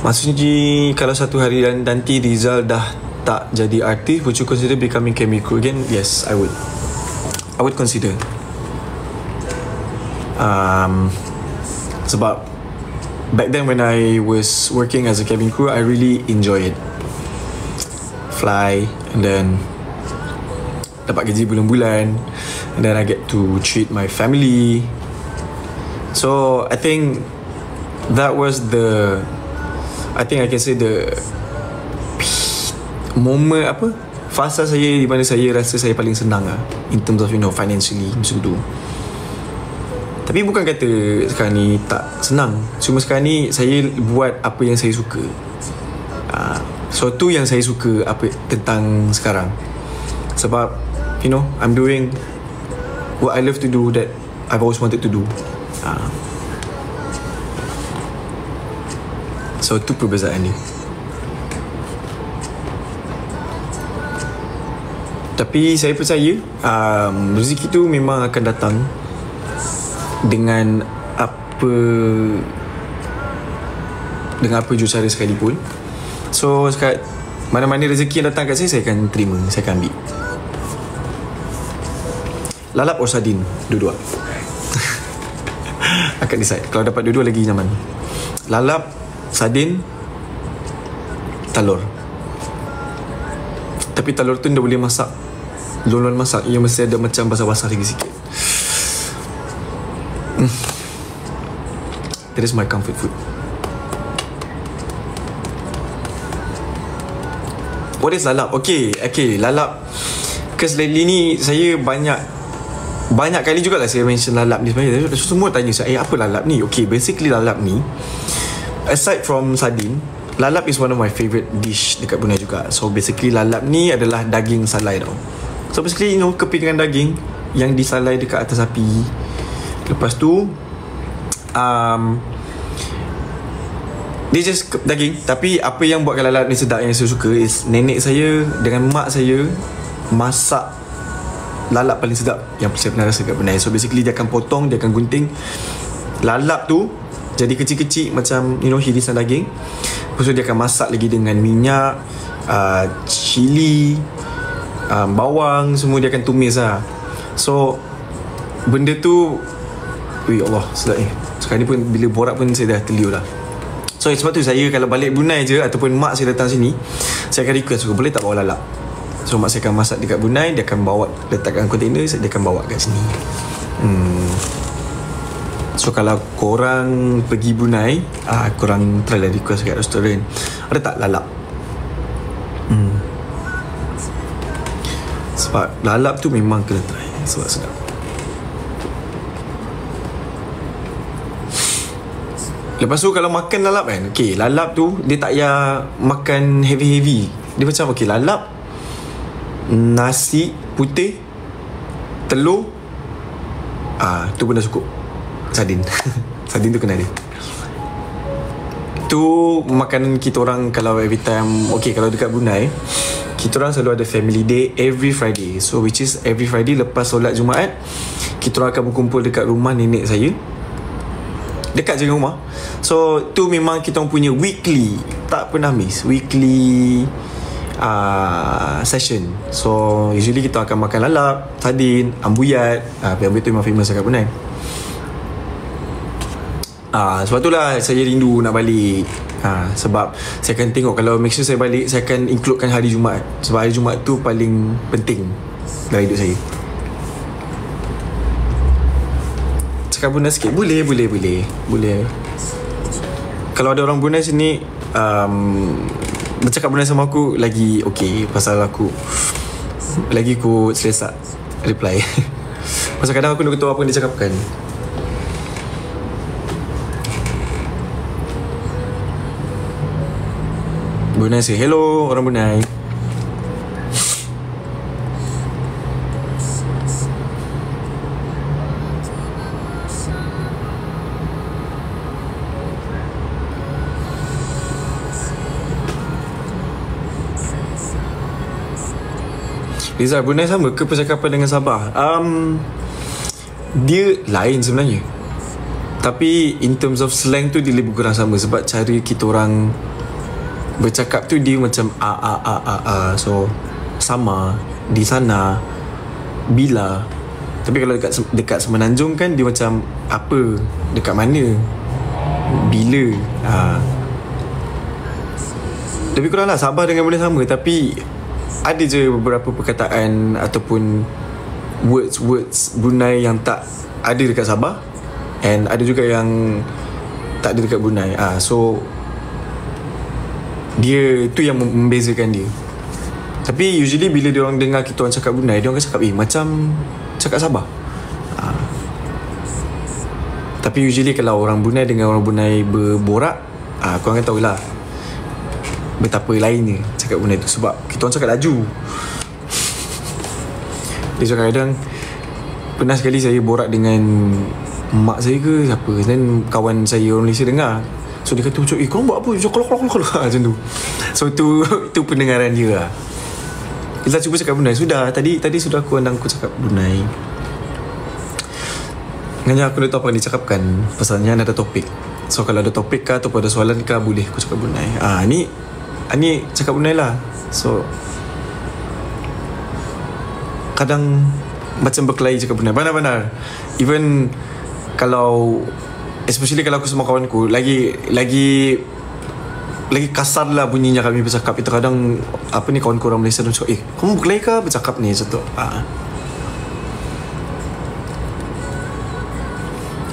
Maksudnya kalau satu hari nanti Rizal dah tak jadi artis, would you consider becoming cabin crew again? Yes, I would consider. Sebab back then when I was working as a cabin crew, I really enjoy it. Fly and then dapat gaji bulan-bulan, and then I get to treat my family. So I think that was I can say the moment fasa saya di mana saya rasa saya paling senang in terms of financially macam tu. Tapi bukan kata sekarang ni tak senang, cuma sekarang ni saya buat apa yang saya suka. So tu yang saya suka tentang sekarang. Sebab I'm doing what I love to do, that I've always wanted to do. So tu perbezaan dia. Tapi saya percaya rezeki tu memang akan datang dengan apa jua cara sekalipun. So mana-mana rezeki yang datang kat saya akan terima, saya akan ambil. Lalap or sardin, dua-dua. Akan decide. Kalau dapat dua-dua lagi nyaman. Lalap, sardin, telur. Tapi telur tu dah boleh masak, lon masak, ia mesti ada macam basah-basah lagi sikit. That is my comfort food. What is lalap? Okay, lalap. Because lately ni saya banyak kali jugalah saya mention lalap ni sebenarnya. Semua tanya saya, apa lalap ni? Okay, basically lalap ni, aside from sardine, lalap is one of my favourite dish dekat Brunei juga. So basically lalap ni adalah daging salai tau. So basically keping dengan daging yang disalai dekat atas api. Lepas tu dia just daging. Tapi apa yang buatkan lalap ni sedap, yang saya suka is nenek saya dengan mak saya masak lalap paling sedap yang saya pernah rasa kat Brunei. So basically dia akan potong, dia akan gunting lalap tu jadi kecil-kecil macam hirisan daging. Lepas tu dia akan masak lagi dengan minyak, cili, bawang, semua dia akan tumis lah. So benda tu, Allah sedap ni. Sekarang ni pun bila borak pun saya dah terliur lah. So sebab tu saya kalau balik Brunei je ataupun mak saya datang sini, saya akan request, boleh tak bawa lalap. So mak saya akan masak dekat Brunei, dia akan bawa, letakkan kontainer, dia akan bawa kat sini. So kalau korang pergi Brunei, korang try lah request kat restoran, ada tak lalap. Sebab lalap tu memang kena try, sebab sedap. Lepas tu kalau makan lalap kan, okay, lalap tu dia tak payah makan heavy-heavy. Dia macam okay, lalap, nasi putih, telur, tu pun dah cukup. Sardin sardin tu kena ada. Tu makanan kita orang kalau every time. Okay, kalau dekat Brunei, kita orang selalu ada family day every Friday. So which is every Friday lepas solat Jumaat, kita orang akan berkumpul dekat rumah nenek saya, dekat je dengan rumah. So tu memang kita orang punya weekly, tak pernah miss, weekly session. So usually kita akan makan lalap, sardin, ambuyat. Ambuyat tu memang famous dekat Brunei. Sebab itulah saya rindu nak balik. Sebab saya akan tengok, kalau make sure saya balik, saya akan includekan hari Jumaat. Sebab hari Jumaat tu paling penting dalam hidup saya. Cakap Brunei sikit? Boleh. Kalau ada orang Brunei sini bercakap Brunei sama aku, lagi okay. Pasal aku lagi aku selesa reply. Pasal kadang aku nak tahu apa yang dia cakapkan. Brunei say hello, orang Brunei. Liza, Brunei sama ke percakapan dengan Sabah? Dia lain sebenarnya. Tapi in terms of slang tu dia lebih kurang sama. Sebab cara kita orang bercakap tu dia macam so sama di sana bila. Tapi kalau dekat Semenanjung kan dia macam apa, dekat mana, bila. Lebih kurang lah Sabah dengan Brunei sama. Tapi ada je beberapa perkataan ataupun words Brunei yang tak ada dekat Sabah, and ada juga yang tak ada dekat Brunei. So dia tu yang membezakan dia. Tapi usually bila dia orang dengar kita orang cakap Brunei, dia orang akan cakap macam cakap Sabah. Tapi usually kalau orang Brunei dengan orang Brunei berborak, korang akan tahulah betapa lainnya cakap Brunei tu. Sebab kita orang cakap laju. Dia cakap kadang, pernah sekali saya borak dengan mak saya ke siapa, dan kawan saya orang Malaysia dengar. So dia kata macam, korang buat apa? Kalau macam tu. So tu pendengaran dia lah. Kita cuba cakap Brunei. Sudah, tadi sudah aku undang aku cakap Brunei. Nganya aku dah tahu apa yang dicakapkan. Pasalnya ada topik. So kalau ada topik kah ataupun ada soalan kah, boleh aku cakap Brunei. Ni cakap Brunei lah. So kadang macam berkelahi cakap Brunei. Benar-benar. Even kalau, especially kalau aku sama kawanku, lagi kasar lah bunyinya kami bercakap. Itu kadang apa ni, kawan orang Malaysia tu cakap, kamu berkelahi kah bercakap ni macam tu.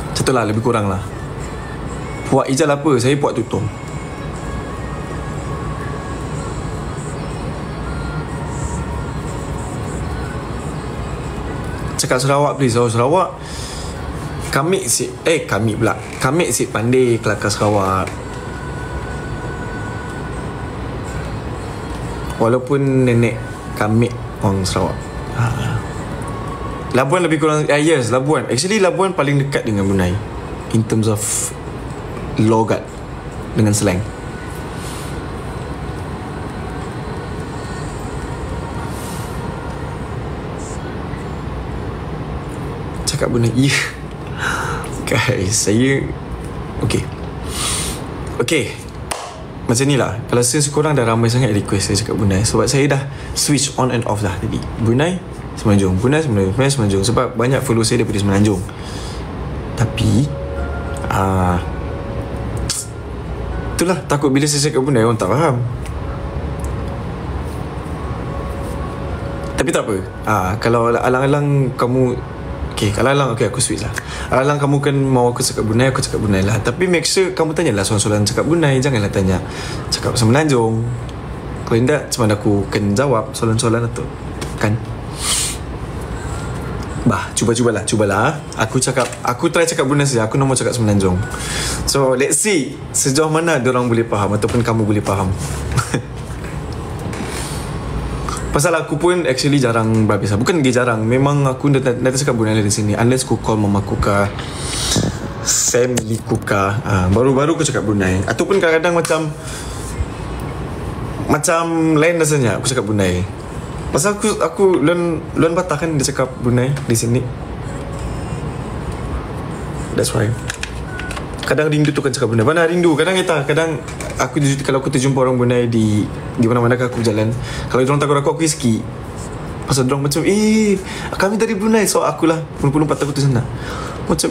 Macam tu lah, lebih kurang lah. Puak Ijal apa? Saya puak tutung. Cakap Sarawak please. Sarawak kami si pandai kelakar Sarawak. Walaupun nenek kami orang Sarawak. Labuan lebih kurang. Yes, Labuan. Actually Labuan paling dekat dengan Brunei in terms of logat dengan slang. Cakap Brunei. Guys, saya Okay, macam ni lah. Kalau since korang dah ramai sangat request saya cakap Brunei, sebab saya dah switch on and off dah tadi. Brunei, Semenanjung. Brunei, Semenanjung. Sebab banyak follow saya daripada Semenanjung. Tapi Itulah, takut bila saya cakap Brunei orang tak faham. Tapi tak apa. Kalau alang-alang kamu alang-alang aku switch lah. Alang-alang kamu kan mau aku cakap Brunei, aku cakap Brunei lah. Tapi make sure kamu tanyalah soalan-soalan cakap Brunei. Janganlah tanya cakap Semenanjung. Kalau tidak, macam mana aku akan jawab soalan-soalan itu, kan? Cubalah. Aku try cakap Brunei saja. Aku nak mau cakap Semenanjung. So let's see sejauh mana diorang boleh faham ataupun kamu boleh faham. Pasal aku pun actually jarang berhabis. Bukan dia jarang, memang aku dah cakap Brunei di sini. Unless aku call mama aku kah, family ku kah, baru-baru aku cakap Brunei. Ataupun kadang-kadang macam lain rasanya aku cakap Brunei. Pasal aku Luan Batak kan dia cakap Brunei di sini. That's why. Kadang rindu tu kan cakap Brunei. Mana rindu? Kadang kalau aku terjumpa orang Brunei di mana-mana aku berjalan, kalau diorang takut aku ski. Pasal diorang macam kami dari Brunei. So akulah puluh-puluh 4 tahun tu sana. Macam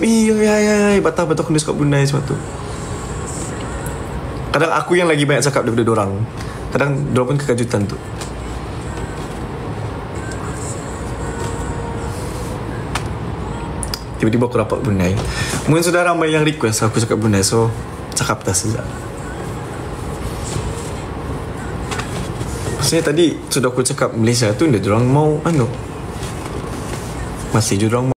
Batak aku nak cakap Brunei semua tu. Kadang aku yang lagi banyak cakap daripada diorang. Kadang diorang pun kekajutan tu. Tiba-tiba aku dapat Brunei. Mungkin sudah ramai yang request aku cakap Brunei. So cakap tak saja. Maksudnya tadi sudah aku cakap Malaysia tu, dia orang mau masih dia orang